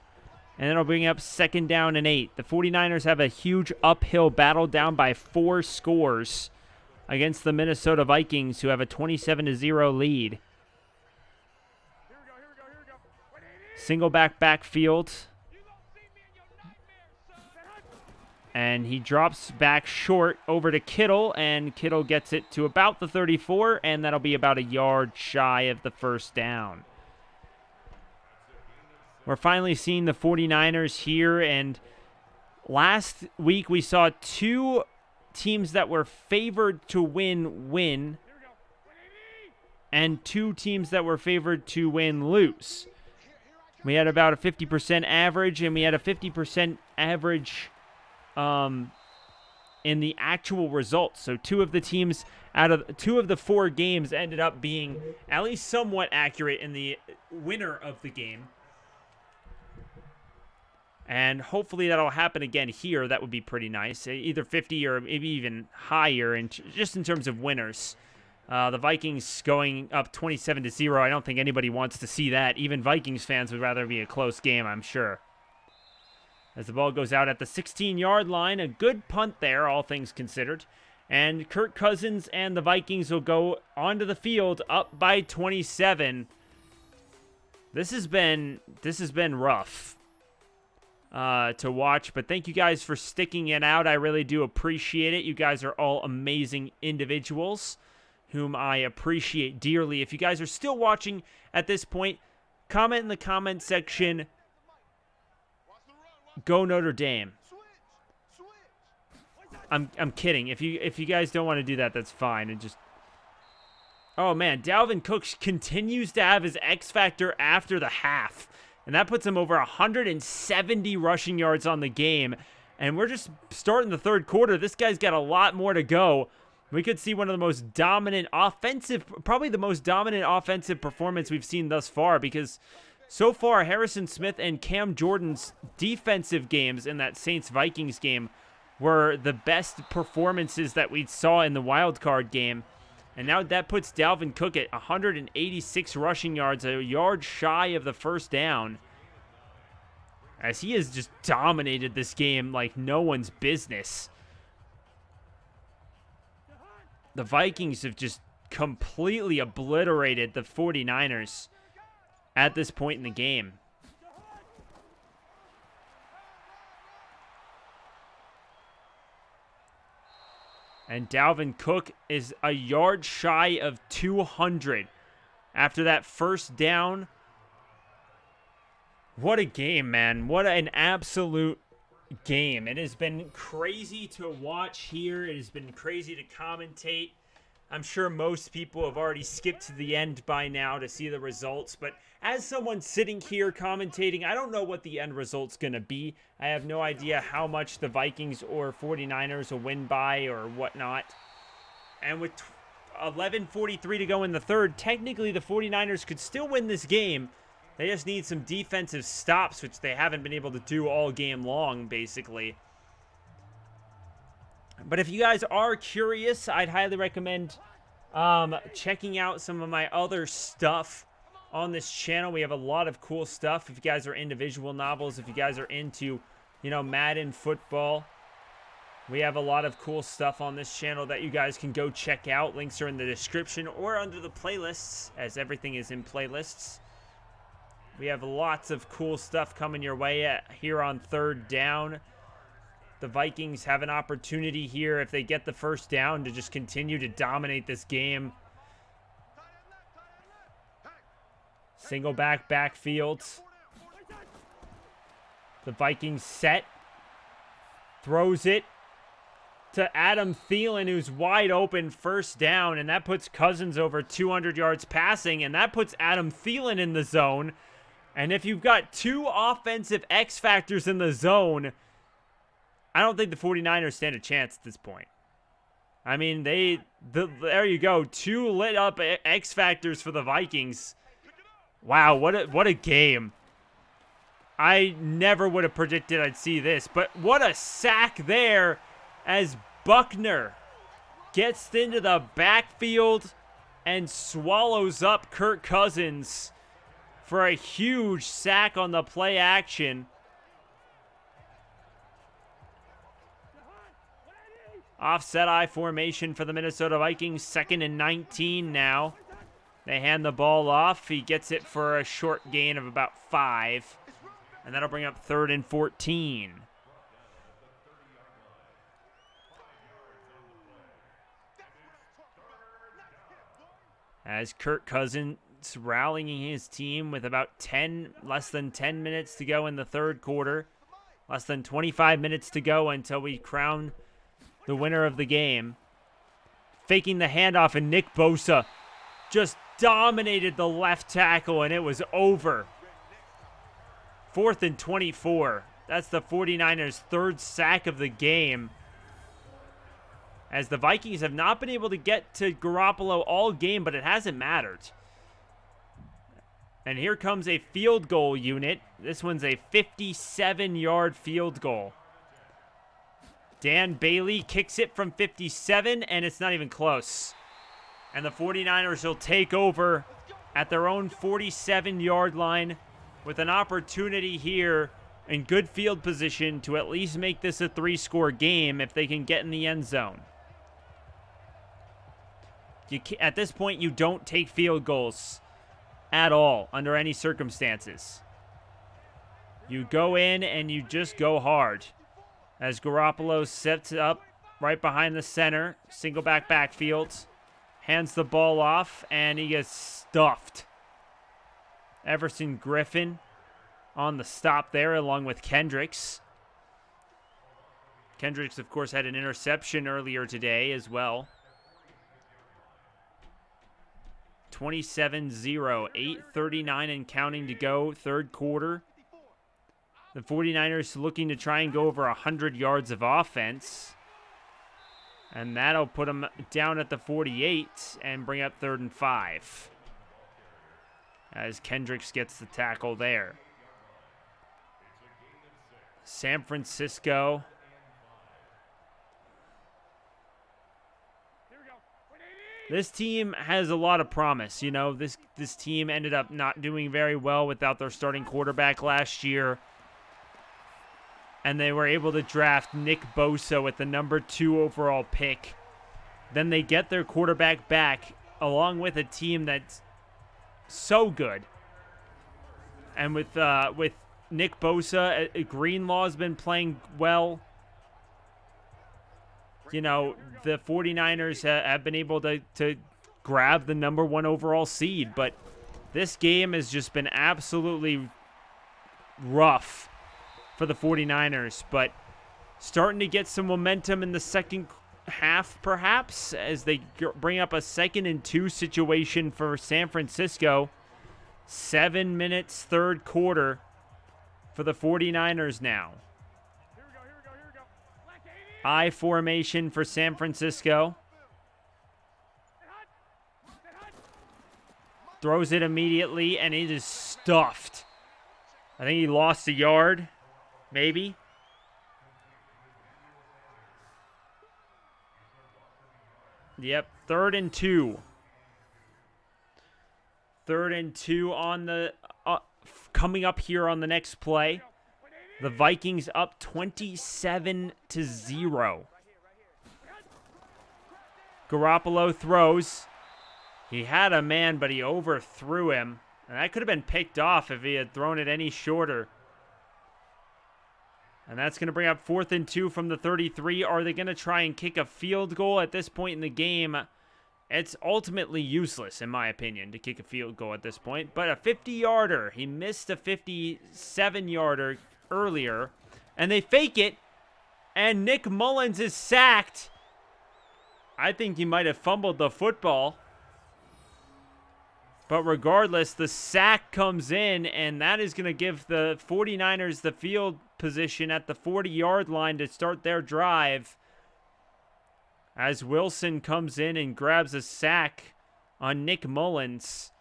And then it'll bring up 2nd down and 8. The 49ers have a huge uphill battle, down by 4 scores against the Minnesota Vikings, who have a 27-0 lead. Single backfield. And he drops back short over to Kittle, and Kittle gets it to about the 34, and that'll be about a yard shy of the first down. We're finally seeing the 49ers here, and last week we saw 2 teams that were favored to win, and 2 teams that were favored to win lose. We had about a 50% average, and we had a 50% average in the actual results. So 2 of the teams out of 2 of the 4 games ended up being at least somewhat accurate in the winner of the game. And hopefully that'll happen again here. That would be pretty nice. Either 50 or maybe even higher, and just in terms of winners. The Vikings going up 27-0. I don't think anybody wants to see that. Even Vikings fans would rather be a close game, I'm sure. As the ball goes out at the 16-yard line, a good punt there, all things considered. And Kirk Cousins and the Vikings will go onto the field up by 27. This has been rough to watch, but thank you guys for sticking it out. I really do appreciate it. You guys are all amazing individuals whom I appreciate dearly. If you guys are still watching at this point, comment in the comment section, go Notre Dame. I'm kidding. If you guys don't want to do that, that's fine. And just, oh man, Dalvin Cook continues to have his X factor after the half, and that puts him over 170 rushing yards on the game. And we're just starting the third quarter. This guy's got a lot more to go. We could see one of the most dominant offensive, probably the most dominant offensive performance we've seen thus far, because so far, Harrison Smith and Cam Jordan's defensive games in that Saints-Vikings game were the best performances that we saw in the wild card game. And now that puts Dalvin Cook at 186 rushing yards, a yard shy of the first down, as he has just dominated this game like no one's business. The Vikings have just completely obliterated the 49ers at this point in the game. And Dalvin Cook is a yard shy of 200 after that first down. What a game, man. What an absolute game. It has been crazy to watch here. It has been crazy to commentate. I'm sure most people have already skipped to the end by now to see the results, but as someone sitting here commentating, I don't know what the end result's going to be. I have no idea how much the Vikings or 49ers will win by or whatnot. And with 11:43 to go in the third, technically the 49ers could still win this game They just need some defensive stops, which they haven't been able to do all game long, basically. But if you guys are curious, I'd highly recommend checking out some of my other stuff on this channel. We have a lot of cool stuff. If you guys are into visual novels, if you guys are into, you know, Madden football, we have a lot of cool stuff on this channel that you guys can go check out. Links are in the description or under the playlists, as everything is in playlists. We have lots of cool stuff coming your way here on third down. The Vikings have an opportunity here, if they get the first down, to just continue to dominate this game. Single backfield. The Vikings set. Throws it to Adam Thielen, who's wide open, first down. And that puts Cousins over 200 yards passing. And that puts Adam Thielen in the zone. And if you've got two offensive X factors in the zone, I don't think the 49ers stand a chance at this point. I mean, there you go. Two lit up X factors for the Vikings. Wow, what a game. I never would have predicted I'd see this, but what a sack there as Buckner gets into the backfield and swallows up Kirk Cousins for a huge sack on the play action. Offset I formation for the Minnesota Vikings, 2nd and 19 now. They hand the ball off. He gets it for a short gain of about 5. And that'll bring up 3rd and 14. As Kirk Cousins rallying his team with about less than 10 minutes to go in the third quarter. Less than 25 minutes to go until we crown the winner of the game. Faking the handoff, and Nick Bosa just dominated the left tackle, and it was over. 4th and 24. That's the 49ers' 3rd sack of the game, as the Vikings have not been able to get to Garoppolo all game, but it hasn't mattered. And here comes a field goal unit. This one's a 57-yard field goal. Dan Bailey kicks it from 57, and it's not even close. And the 49ers will take over at their own 47-yard line with an opportunity here in good field position to at least make this a 3-score game if they can get in the end zone. At this point, you don't take field goals at all under any circumstances. You go in and you just go hard. As Garoppolo sets up right behind the center, single backfield, hands the ball off, and he gets stuffed. Everson Griffin on the stop there, along with Kendricks. Kendricks, of course, had an interception earlier today as well. 27-0, 8:39 and counting to go, third quarter. The 49ers looking to try and go over 100 yards of offense. And that'll put them down at the 48 and bring up 3rd and 5. As Kendricks gets the tackle there. San Francisco. This team has a lot of promise. You know, this team ended up not doing very well without their starting quarterback last year. And they were able to draft Nick Bosa with the number 2 overall pick. Then they get their quarterback back along with a team that's so good. And with Nick Bosa, Greenlaw's been playing well. You know, the 49ers have been able to grab the number 1 overall seed. But this game has just been absolutely rough for the 49ers, but starting to get some momentum in the second half, perhaps, as they bring up a 2nd and 2 situation for San Francisco. 7 minutes, third quarter for the 49ers now. I formation for San Francisco. Throws it immediately, and it is stuffed. I think he lost a yard, maybe. Yep, 3rd and 2. 3rd and 2 on the coming up here on the next play. The Vikings up 27-0. Garoppolo throws. He had a man, but he overthrew him. And that could have been picked off if he had thrown it any shorter. And that's going to bring up 4th and 2 from the 33. Are they going to try and kick a field goal at this point in the game? It's ultimately useless, in my opinion, to kick a field goal at this point. But a 50-yarder. He missed a 57-yarder earlier. And they fake it. And Nick Mullins is sacked. I think he might have fumbled the football. But regardless, the sack comes in, and that is going to give the 49ers the field position at the 40-yard line to start their drive. As Wilson comes in and grabs a sack on Nick Mullins.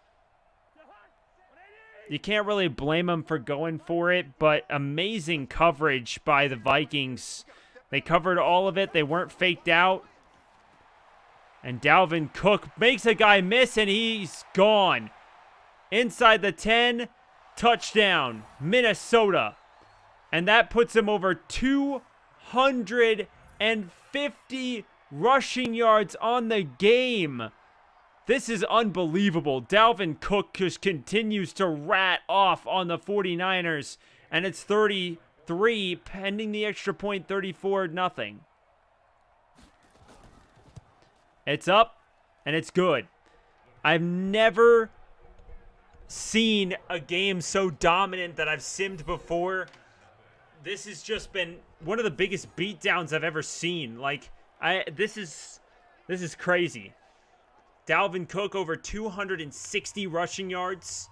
You can't really blame him for going for it, but amazing coverage by the Vikings. They covered all of it. They weren't faked out. And Dalvin Cook makes a guy miss, and he's gone. Inside the 10, touchdown, Minnesota. And that puts him over 250 rushing yards on the game. This is unbelievable. Dalvin Cook just continues to rat off on the 49ers. And it's 33, pending the extra point, 34-0. It's up, and it's good. I've never seen a game so dominant that I've simmed before. This has just been one of the biggest beatdowns I've ever seen. Like, this is crazy. Dalvin Cook over 260 rushing yards.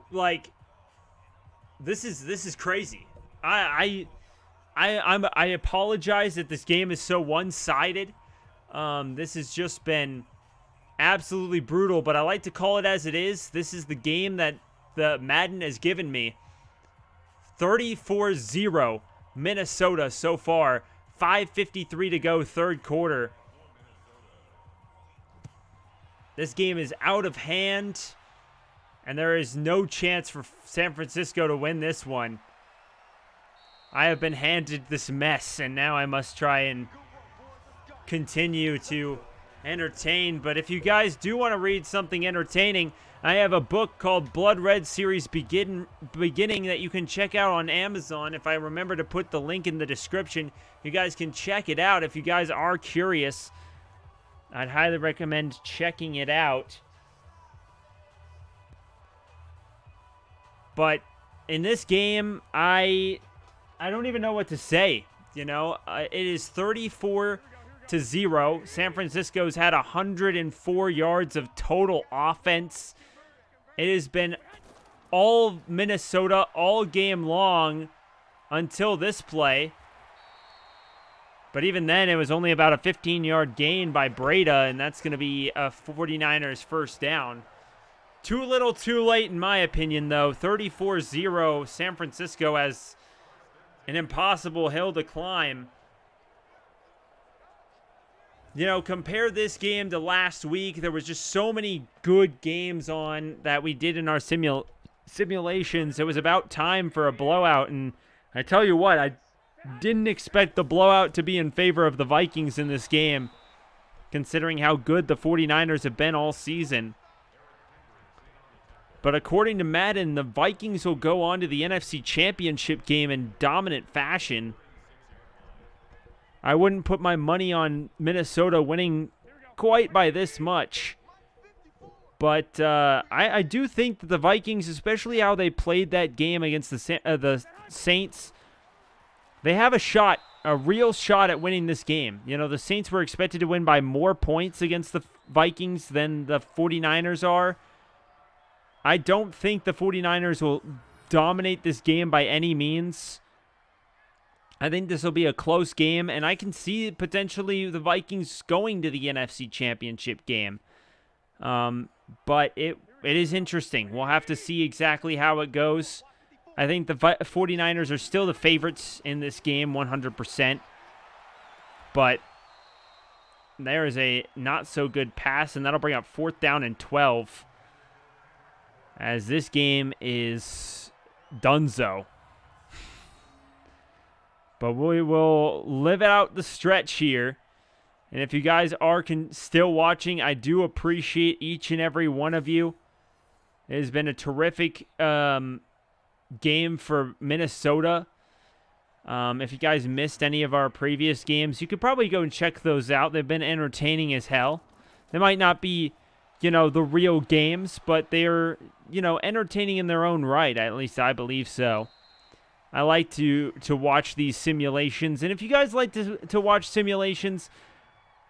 Like, this is crazy. I apologize that this game is so one-sided. This has just been absolutely brutal, but I like to call it as it is. This is the game that the Madden has given me. 34-0 Minnesota so far. 5:53 to go, third quarter. This game is out of hand, and there is no chance for San Francisco to win this one. I have been handed this mess, and now I must try and continue to entertain. But if you guys do want to read something entertaining, I have a book called Blood Red Series Beginning that you can check out on Amazon. If I remember to put the link in the description, you guys can check it out if you guys are curious. I'd highly recommend checking it out. But in this game, I don't even know what to say. You know, it is 34-0. San Francisco's had 104 yards of total offense. It has been all Minnesota all game long until this play. But even then, it was only about a 15-yard gain by Breda, and that's going to be a 49ers first down. Too little, too late, in my opinion, though. 34-0. San Francisco has an impossible hill to climb. You know, compare this game to last week. There was just so many good games on that we did in our simulations. It was about time for a blowout, and I tell you what, I didn't expect the blowout to be in favor of the Vikings in this game, considering how good the 49ers have been all season. But according to Madden, the Vikings will go on to the NFC Championship game in dominant fashion. I wouldn't put my money on Minnesota winning quite by this much. But I do think that the Vikings, especially how they played that game against the Saints, they have a shot, a real shot at winning this game. You know, the Saints were expected to win by more points against the Vikings than the 49ers are. I don't think the 49ers will dominate this game by any means. I think this will be a close game, and I can see potentially the Vikings going to the NFC Championship game. But it it is interesting. We'll have to see exactly how it goes. I think the 49ers are still the favorites in this game, 100%. But there is a not-so-good pass, and that'll bring up 4th down and 12. As this game is donezo. But we will live out the stretch here. And if you guys are still watching, I do appreciate each and every one of you. It has been a terrific game for Minnesota. If you guys missed any of our previous games, you could probably go and check those out. They've been entertaining as hell. They might not be, the real games, but they're, entertaining in their own right. At least I believe so. I like to watch these simulations. And if you guys like to watch simulations,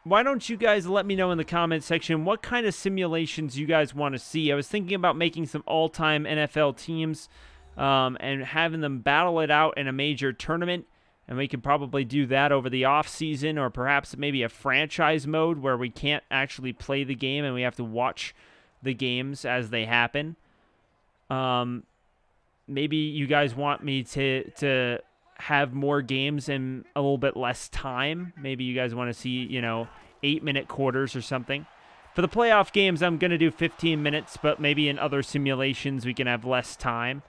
why don't you guys let me know in the comment section what kind of simulations you guys want to see. I was thinking about making some all-time NFL teams and having them battle it out in a major tournament. And we could probably do that over the off-season, or perhaps maybe a franchise mode where we can't actually play the game and we have to watch the games as they happen. Maybe you guys want me to have more games in a little bit less time. Maybe you guys want to see, 8-minute quarters or something. For the playoff games, I'm going to do 15 minutes, but maybe in other simulations we can have less time.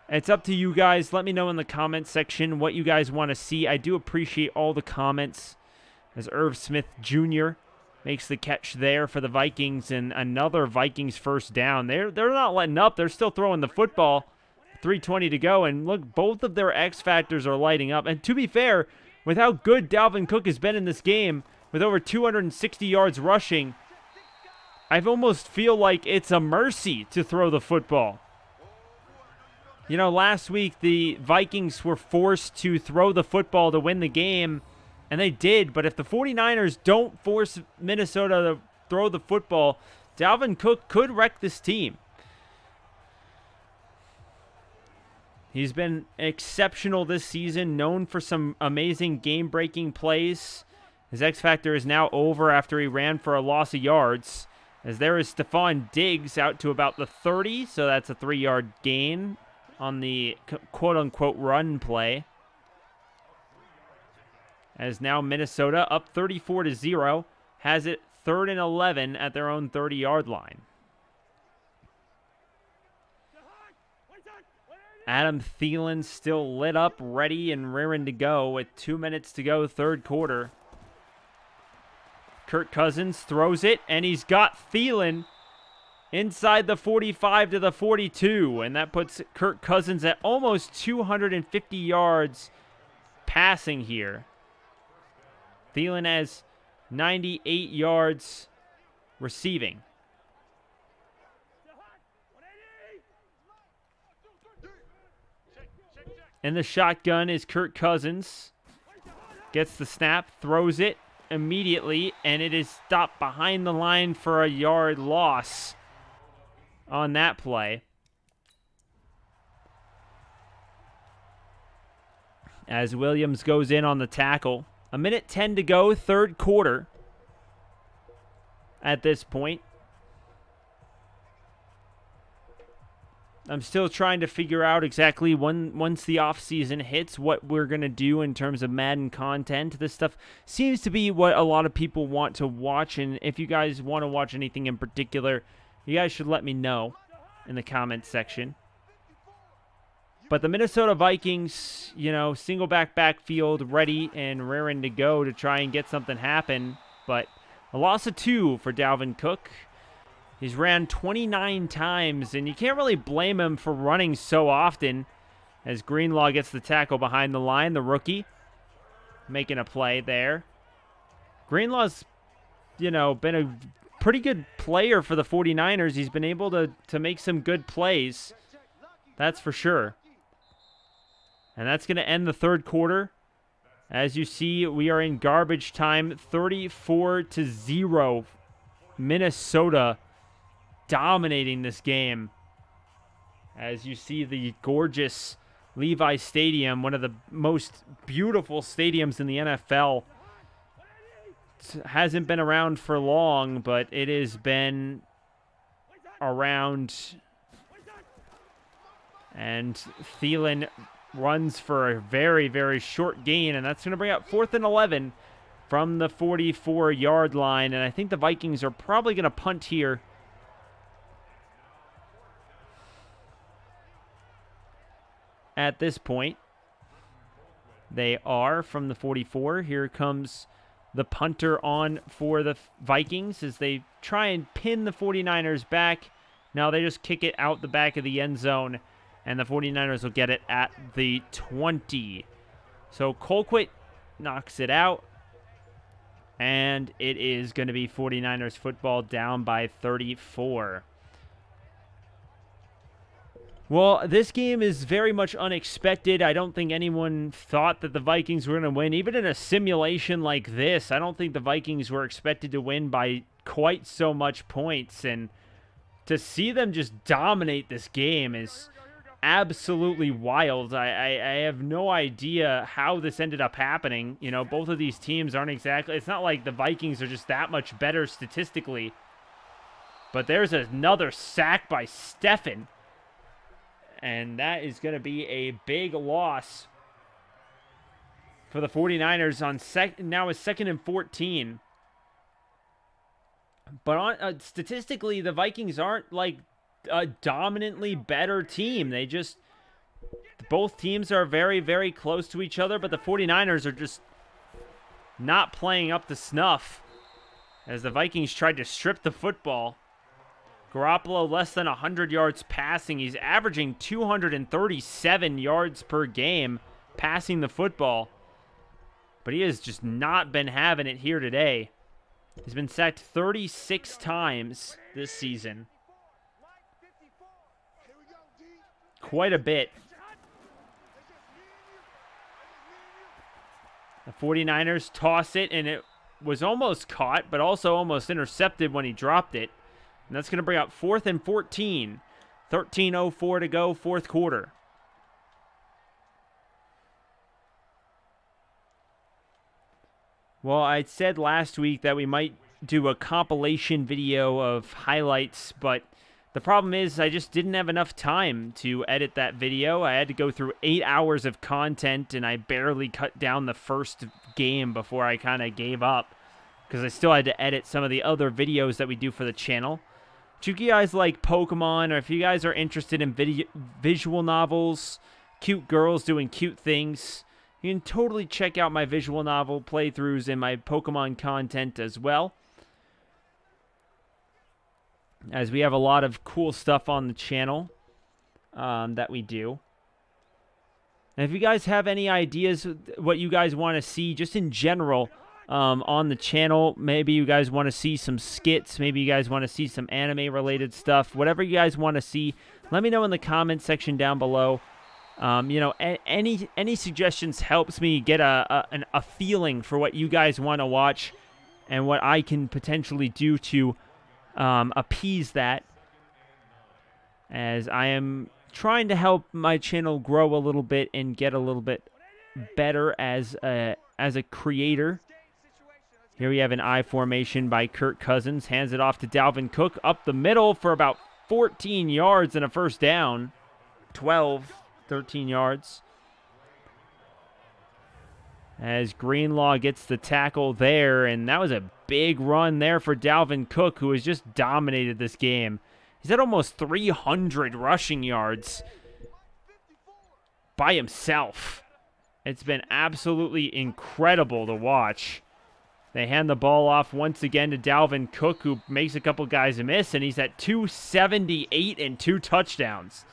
It's up to you guys. Let me know in the comment section what you guys want to see. I do appreciate all the comments. As Irv Smith Jr. makes the catch there for the Vikings, and another Vikings first down. They're not letting up. They're still throwing the football. 3:20 to go, and look, both of their X factors are lighting up. And to be fair, with how good Dalvin Cook has been in this game, with over 260 yards rushing, I almost feel like it's a mercy to throw the football. Last week the Vikings were forced to throw the football to win the game, and they did. But if the 49ers don't force Minnesota to throw the football, Dalvin Cook could wreck this team. He's been exceptional this season, known for some amazing game-breaking plays. His X Factor is now over after he ran for a loss of yards. As there is Stephon Diggs out to about the 30, so that's a 3-yard gain on the quote-unquote run play. As now Minnesota up 34-0, has it 3rd and 11 at their own 30-yard line. Adam Thielen still lit up, ready and raring to go with 2 minutes to go, third quarter. Kirk Cousins throws it, and he's got Thielen inside the 45 to the 42, and that puts Kirk Cousins at almost 250 yards passing here. Thielen has 98 yards receiving. In the shotgun is Kirk Cousins. Gets the snap, throws it immediately, and it is stopped behind the line for a yard loss on that play. As Williams goes in on the tackle. 1:10 to go, third quarter at this point. I'm still trying to figure out exactly once the offseason hits what we're going to do in terms of Madden content. This stuff seems to be what a lot of people want to watch, and if you guys want to watch anything in particular, you guys should let me know in the comments section. But the Minnesota Vikings, single backfield ready and raring to go to try and get something happen, but a loss of 2 for Dalvin Cook. He's ran 29 times, and you can't really blame him for running so often. As Greenlaw gets the tackle behind the line, the rookie making a play there. Greenlaw's, been a pretty good player for the 49ers. He's been able to make some good plays. That's for sure. And that's going to end the third quarter. As you see, we are in garbage time, 34-0. Minnesota dominating this game. As you see the gorgeous Levi Stadium, one of the most beautiful stadiums in the NFL. It hasn't been around for long, but it has been around. And Thielen runs for a very, very short gain, and that's going to bring up 4th and 11 from the 44-yard line. And I think the Vikings are probably going to punt here. At this point, they are from the 44. Here comes the punter on for the Vikings as they try and pin the 49ers back. Now they just kick it out the back of the end zone, and the 49ers will get it at the 20. So Colquitt knocks it out, and it is going to be 49ers football down by 34. Well, this game is very much unexpected. I don't think anyone thought that the Vikings were going to win. Even in a simulation like this, I don't think the Vikings were expected to win by quite so much points. And to see them just dominate this game is absolutely wild. I have no idea how this ended up happening. You know, both of these teams aren't exactly... It's not like the Vikings are just that much better statistically. But there's another sack by Stephen. And that is going to be a big loss for the 49ers on now is 2nd and 14. But statistically, the Vikings aren't like a dominantly better team. They just, both teams are very, very close to each other, but the 49ers are just not playing up to snuff as the Vikings tried to strip the football. Garoppolo less than 100 yards passing. He's averaging 237 yards per game passing the football. But he has just not been having it here today. He's been sacked 36 times this season. Quite a bit. The 49ers toss it, and it was almost caught, but also almost intercepted when he dropped it. And that's going to bring up 4th and 14. 13:04 to go, 4th quarter. Well, I said last week that we might do a compilation video of highlights, but the problem is I just didn't have enough time to edit that video. I had to go through 8 hours of content, and I barely cut down the first game before I kind of gave up because I still had to edit some of the other videos that we do for the channel. If you guys like Pokemon, or if you guys are interested in visual novels, cute girls doing cute things, you can totally check out my visual novel playthroughs and my Pokemon content as well, as we have a lot of cool stuff on the channel that we do. And if you guys have any ideas what you guys want to see just in general on the channel, maybe you guys want to see some skits, maybe you guys want to see some anime related stuff, whatever you guys want to see, let me know in the comment section down below. You know, any suggestions helps me get a feeling for what you guys want to watch and what I can potentially do to appease that, as I am trying to help my channel grow a little bit and get a little bit better as a creator. Here we have an I formation by Kirk Cousins. Hands it off to Dalvin Cook up the middle for about 14 yards and a first down. 13 yards. As Greenlaw gets the tackle there, and that was a big run there for Dalvin Cook, who has just dominated this game. He's at almost 300 rushing yards by himself. It's been absolutely incredible to watch. They hand the ball off once again to Dalvin Cook, who makes a couple guys miss, and he's at 278 and 2 touchdowns.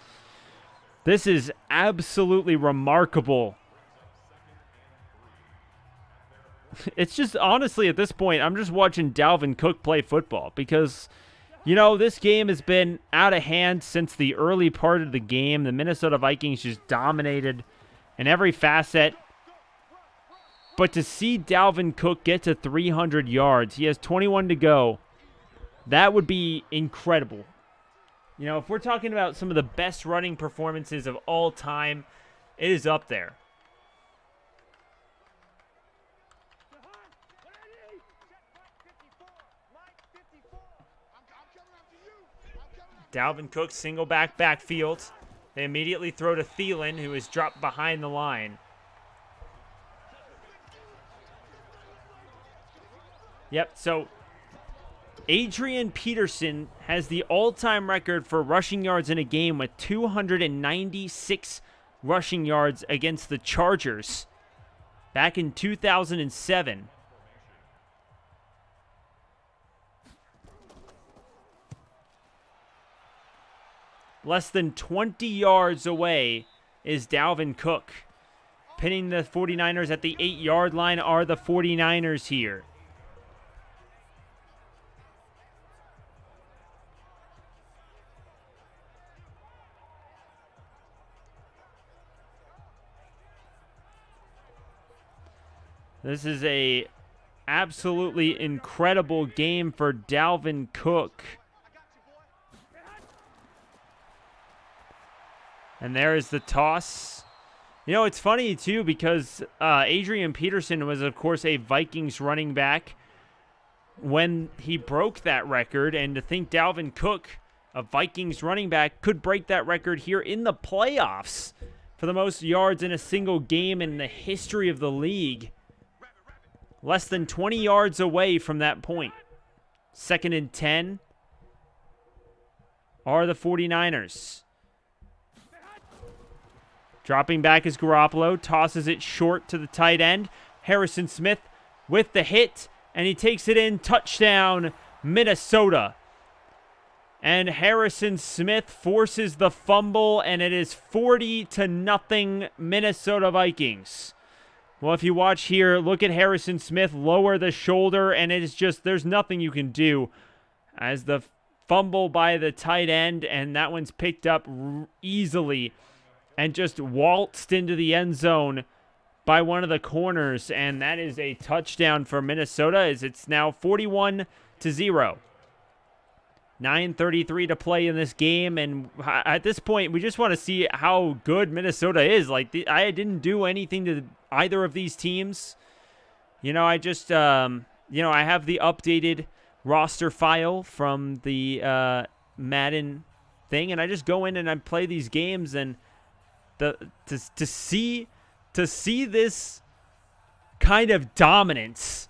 This is absolutely remarkable. It's just, honestly, at this point, I'm just watching Dalvin Cook play football because, you know, this game has been out of hand since the early part of the game. The Minnesota Vikings just dominated in every facet. But to see Dalvin Cook get to 300 yards, he has 21 to go. That would be incredible. You know, if we're talking about some of the best running performances of all time, it is up there. Dalvin Cook, single backfield. They immediately throw to Thielen, who is dropped behind the line. Yep, so Adrian Peterson has the all-time record for rushing yards in a game with 296 rushing yards against the Chargers back in 2007. Less than 20 yards away is Dalvin Cook. Pinning the 49ers at the 8-yard line are the 49ers here. This is a absolutely incredible game for Dalvin Cook. And there is the toss. You know, it's funny, too, because Adrian Peterson was, of course, a Vikings running back when he broke that record. And to think Dalvin Cook, a Vikings running back, could break that record here in the playoffs for the most yards in a single game in the history of the league. Less than 20 yards away from that point. 2nd and 10 are the 49ers. Dropping back is Garoppolo, tosses it short to the tight end. Harrison Smith with the hit, and he takes it in. Touchdown, Minnesota. And Harrison Smith forces the fumble, and it is 40-0 Minnesota Vikings. Well, if you watch here, look at Harrison Smith lower the shoulder, and it is just, there's nothing you can do as the fumble by the tight end, and that one's picked up easily and just waltzed into the end zone by one of the corners, and that is a touchdown for Minnesota as it's now 41-0. 9:33 to play in this game, and at this point, we just want to see how good Minnesota is. Like, I didn't do anything to either of these teams. You know, I just, I have the updated roster file from the Madden thing, and I just go in and I play these games, and to see this kind of dominance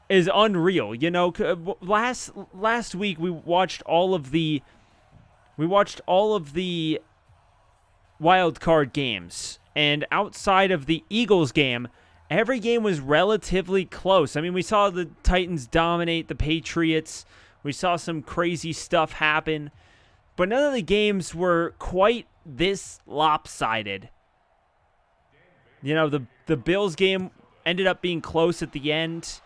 is unreal. You know, last week we watched all of the wild card games, and outside of the Eagles game, every game was relatively close. I mean, we saw the Titans dominate the Patriots. We saw some crazy stuff happen, but none of the games were quite this lopsided. You know, the Bills game ended up being close at the end.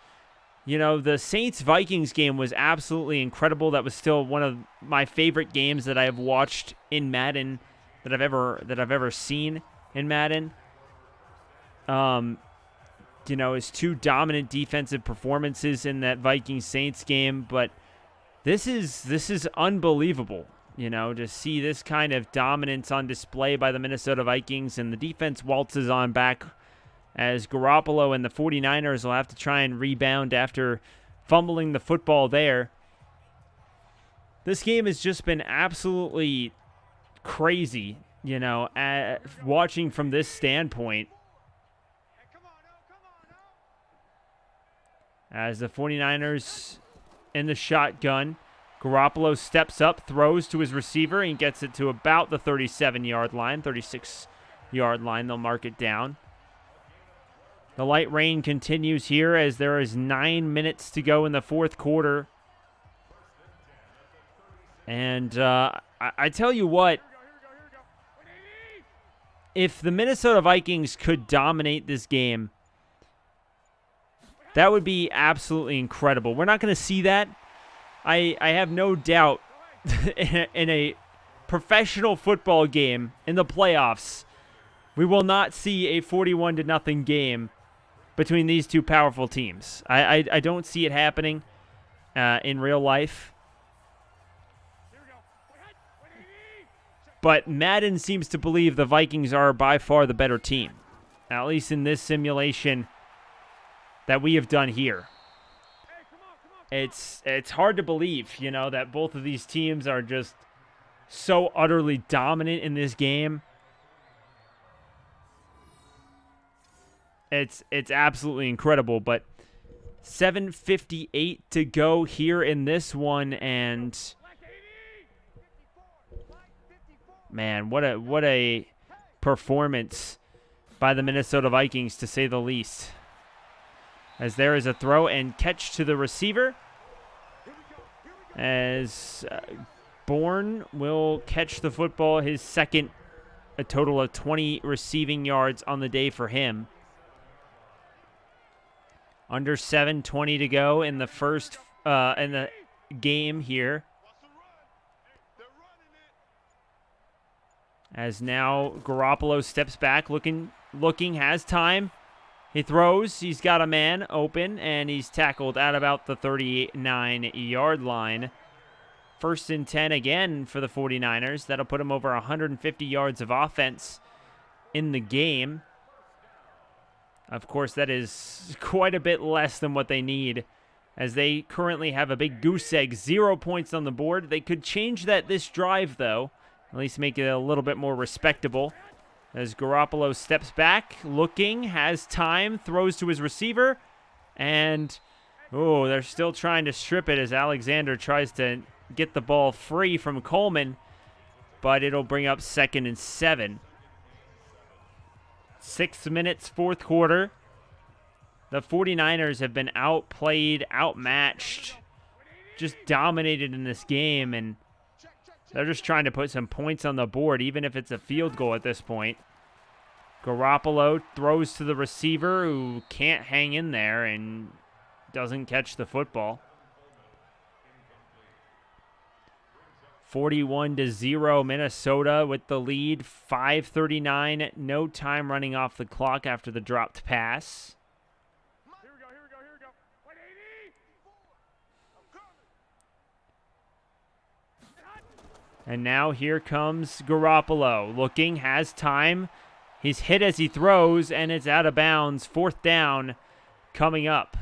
You know, the Saints-Vikings game was absolutely incredible. That was still one of my favorite games that I have watched in Madden that I've ever seen in Madden. You know, it's two dominant defensive performances in that Vikings-Saints game, but this is unbelievable. You know, to see this kind of dominance on display by the Minnesota Vikings, and the defense waltzes on back as Garoppolo and the 49ers will have to try and rebound after fumbling the football there. This game has just been absolutely crazy, you know, watching from this standpoint. As the 49ers in the shotgun, Garoppolo steps up, throws to his receiver, and gets it to about the 37-yard line, 36-yard line. They'll mark it down. The light rain continues here as there is 9 minutes to go in the fourth quarter. And I tell you what, if the Minnesota Vikings could dominate this game, that would be absolutely incredible. We're not going to see that. I have no doubt in a professional football game in the playoffs, we will not see a 41-0 game between these two powerful teams. I don't see it happening in real life. But Madden seems to believe the Vikings are by far the better team, at least in this simulation that we have done here. It's hard to believe, you know, that both of these teams are just so utterly dominant in this game. It's absolutely incredible, but 7:58 to go here in this one, and man, what a performance by the Minnesota Vikings, to say the least. As there is a throw and catch to the receiver, as Bourne will catch the football, his second, a total of 20 receiving yards on the day for him. Under 7:20 to go in the first in the game here. As now Garoppolo steps back, looking, has time. He throws. He's got a man open, and he's tackled at about the 39-yard line. 1st and 10 again for the 49ers. That'll put him over 150 yards of offense in the game. Of course, that is quite a bit less than what they need, as they currently have a big goose egg, 0 points on the board. They could change that this drive, though, at least make it a little bit more respectable. As Garoppolo steps back, looking, has time, throws to his receiver, and, oh, they're still trying to strip it as Alexander tries to get the ball free from Coleman, but it'll bring up 2nd and 7. 6 minutes, 4th quarter. The 49ers have been outplayed, outmatched, just dominated in this game, and they're just trying to put some points on the board, even if it's a field goal at this point. Garoppolo throws to the receiver, who can't hang in there and doesn't catch the football. 41-0 Minnesota with the lead. 5:39, no time running off the clock after the dropped pass. Here we go. Wait, 80. And now here comes Garoppolo. Looking, has time. He's hit as he throws, and it's out of bounds. 4th down coming up.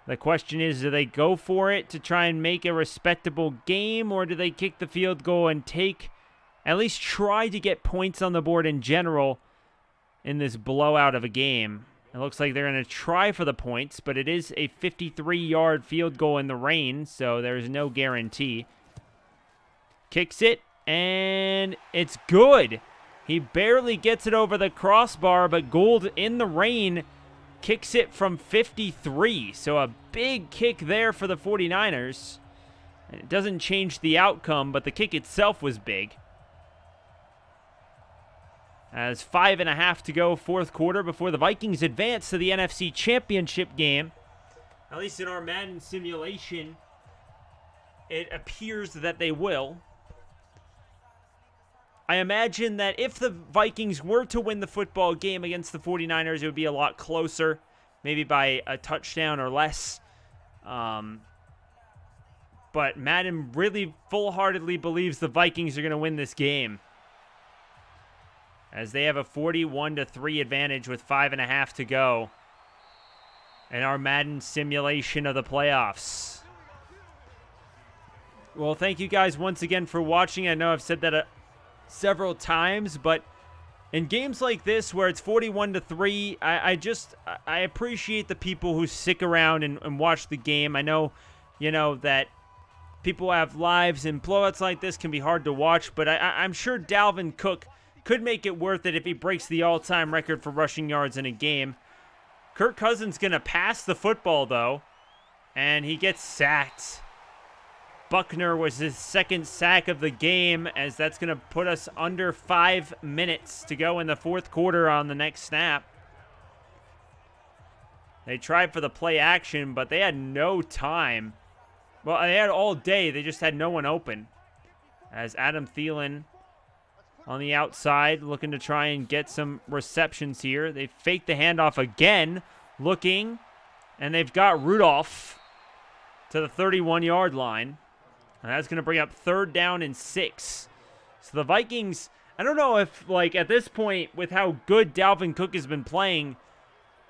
The question is, do they go for it to try and make a respectable game, or do they kick the field goal and at least try to get points on the board in general in this blowout of a game? It looks like they're going to try for the points, but it is a 53-yard field goal in the rain, so there's no guarantee. Kicks it, and it's good. He barely gets it over the crossbar, but Gould in the rain kicks it from 53. So a big kick there for the 49ers. And it doesn't change the outcome, but the kick itself was big. As 5.5 to go, 4th quarter, before the Vikings advance to the NFC Championship game. At least in our Madden simulation, it appears that they will. I imagine that if the Vikings were to win the football game against the 49ers, it would be a lot closer, maybe by a touchdown or less. But Madden really full-heartedly believes the Vikings are going to win this game, as they have a 41-3 advantage with 5.5 to go in our Madden simulation of the playoffs. Well, thank you guys once again for watching. I know I've said that several times, but in games like this where it's 41-3, I appreciate the people who stick around and watch the game. I know, you know, that people have lives, and blowouts like this can be hard to watch, but I'm sure Dalvin Cook could make it worth it if he breaks the all-time record for rushing yards in a game. Kirk Cousins going to pass the football, though, and he gets sacked. Buckner was his 2nd sack of the game, as that's going to put us under 5 minutes to go in the 4th quarter on the next snap. They tried for the play action, but they had no time. Well, they had all day. They just had no one open. As Adam Thielen on the outside, looking to try and get some receptions here. They fake the handoff again, looking, and they've got Rudolph to the 31-yard line. And that's going to bring up 3rd down and 6. So the Vikings, I don't know if, like, at this point, with how good Dalvin Cook has been playing,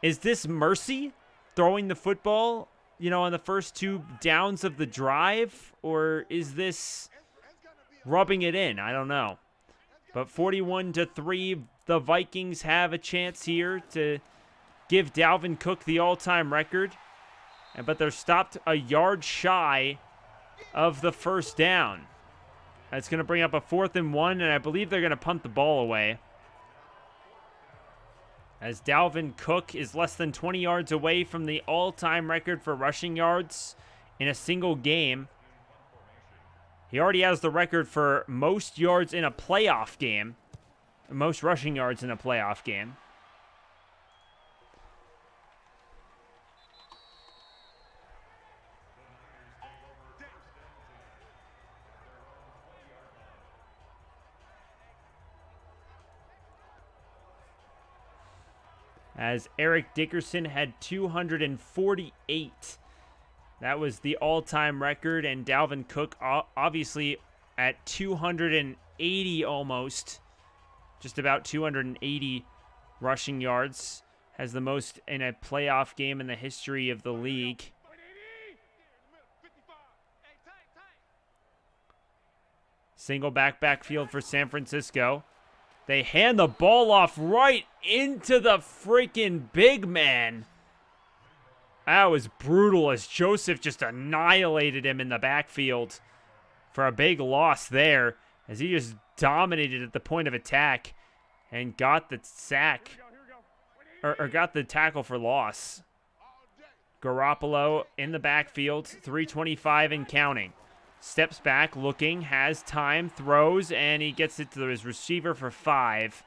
is this mercy throwing the football on the first 2 downs of the drive, or is this rubbing it in? I don't know. But 41-3, the Vikings have a chance here to give Dalvin Cook the all-time record. But they're stopped a yard shy of the first down. That's going to bring up a 4th and 1, and I believe they're going to punt the ball away, as Dalvin Cook is less than 20 yards away from the all-time record for rushing yards in a single game. He already has the record for most yards in a playoff game, most rushing yards in a playoff game. As Eric Dickerson had 248. That was the all-time record, and Dalvin Cook obviously at 280 almost, just about 280 rushing yards, has the most in a playoff game in the history of the league. Single backfield for San Francisco. They hand the ball off right into the freaking big man. That was brutal, as Joseph just annihilated him in the backfield for a big loss there, as he just dominated at the point of attack and got the sack, or got the tackle for loss. Garoppolo in the backfield, 3:25 and counting. Steps back, looking, has time, throws, and he gets it to his receiver for 5.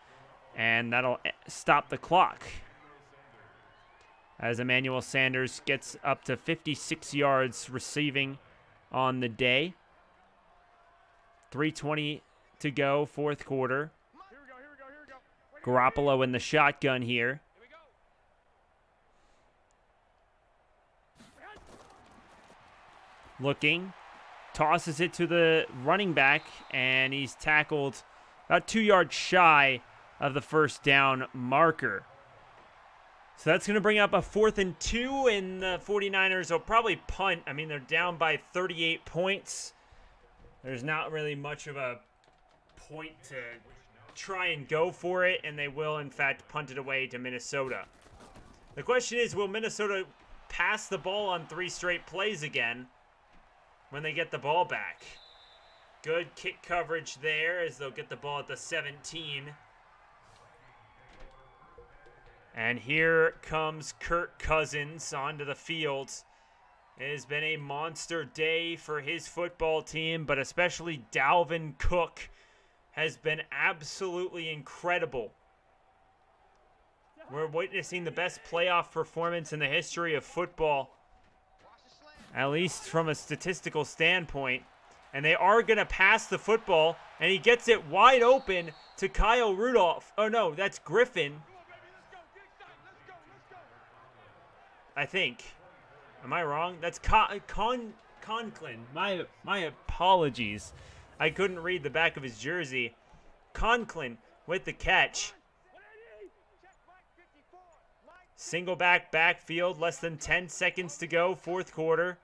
And that'll stop the clock, as Emmanuel Sanders gets up to 56 yards receiving on the day. 3:20 to go, 4th quarter. Garoppolo in the shotgun here. Looking. Tosses it to the running back, and he's tackled about 2 yards shy of the first down marker. So that's going to bring up a 4th and 2, and the 49ers will probably punt. I mean, they're down by 38 points. There's not really much of a point to try and go for it, and they will, in fact, punt it away to Minnesota. The question is, will Minnesota pass the ball on 3 straight plays again when they get the ball back? Good kick coverage there, as they'll get the ball at the 17. And here comes Kirk Cousins onto the field. It has been a monster day for his football team, but especially Dalvin Cook has been absolutely incredible. We're witnessing the best playoff performance in the history of football, at least from a statistical standpoint. And they are going to pass the football, and he gets it wide open to Kyle Rudolph. Oh, no, that's Griffin, I think. Am I wrong? That's Conklin. My apologies. I couldn't read the back of his jersey. Conklin with the catch. Single backfield, less than 10 seconds to go, 4th quarter.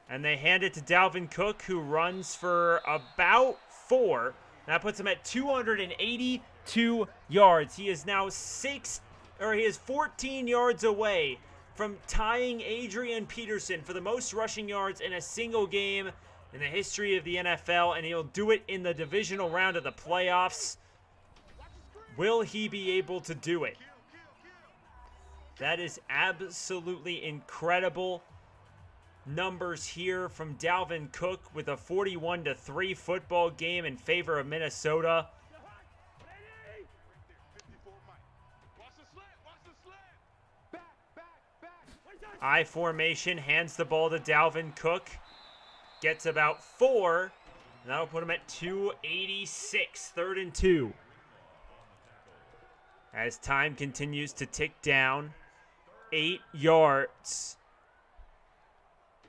And they hand it to Dalvin Cook, who runs for about 4. That puts him at 282 yards. He is now 14 yards away from tying Adrian Peterson for the most rushing yards in a single game in the history of the NFL, and he'll do it in the divisional round of the playoffs. Will he be able to do it? That is absolutely incredible numbers here from Dalvin Cook with a 41-3 football game in favor of Minnesota. I formation, hands the ball to Dalvin Cook. Gets about 4. And that'll put him at 286, 3rd and 2. As time continues to tick down, 8 yards.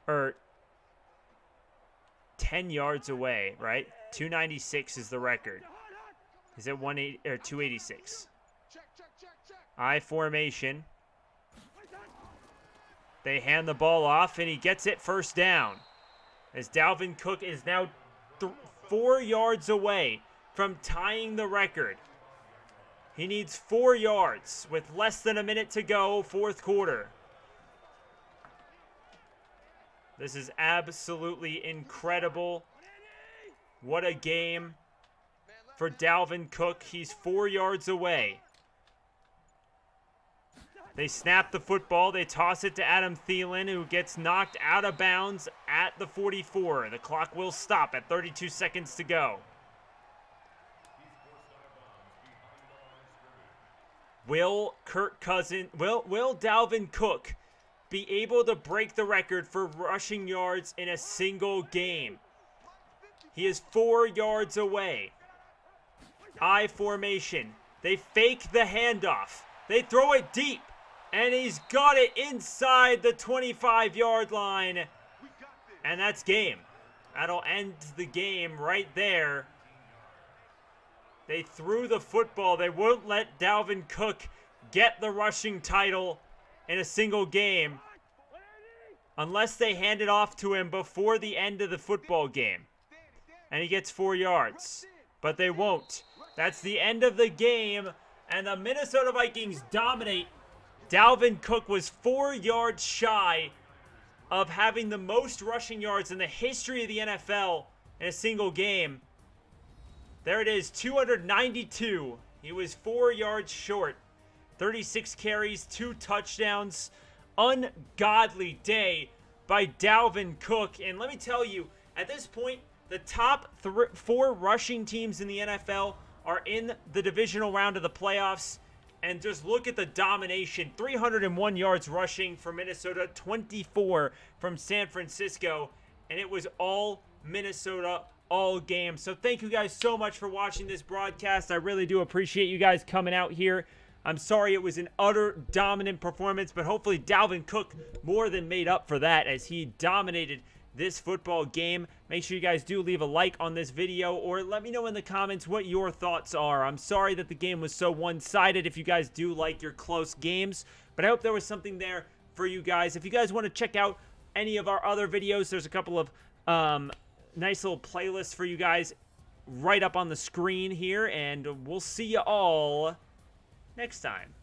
Or 10 yards away, right? 296 is the record. Is it 180 or 286? I formation. They hand the ball off, and he gets it first down. As Dalvin Cook is now 4 yards away from tying the record. He needs 4 yards with less than a minute to go, fourth quarter. This is absolutely incredible. What a game for Dalvin Cook. He's 4 yards away. They snap the football. They toss it to Adam Thielen, who gets knocked out of bounds at the 44. The clock will stop at 32 seconds to go. Will Dalvin Cook be able to break the record for rushing yards in a single game? He is 4 yards away. I formation. They fake the handoff. They throw it deep. And he's got it inside the 25-yard line. And that's game. That'll end the game right there. They threw the football. They won't let Dalvin Cook get the rushing title in a single game unless they hand it off to him before the end of the football game. And he gets 4 yards. But they won't. That's the end of the game. And the Minnesota Vikings dominate. Dalvin Cook was 4 yards shy of having the most rushing yards in the history of the NFL in a single game. There it is, 292. He was 4 yards short. 36 carries, 2 touchdowns. Ungodly day by Dalvin Cook. And let me tell you, at this point, the top 4 rushing teams in the NFL are in the divisional round of the playoffs. And just look at the domination. 301 yards rushing for Minnesota, 24 from San Francisco. And it was all Minnesota all game. So thank you guys so much for watching this broadcast. I really do appreciate you guys coming out here. I'm sorry it was an utter dominant performance, but hopefully Dalvin Cook more than made up for that as he dominated this football game. Make sure you guys do leave a like on this video or let me know in the comments what your thoughts are. I'm sorry that the game was so one-sided if you guys do like your close games, but I hope there was something there for you guys. If you guys want to check out any of our other videos, there's a couple of nice little playlists for you guys right up on the screen here, and we'll see you all next time.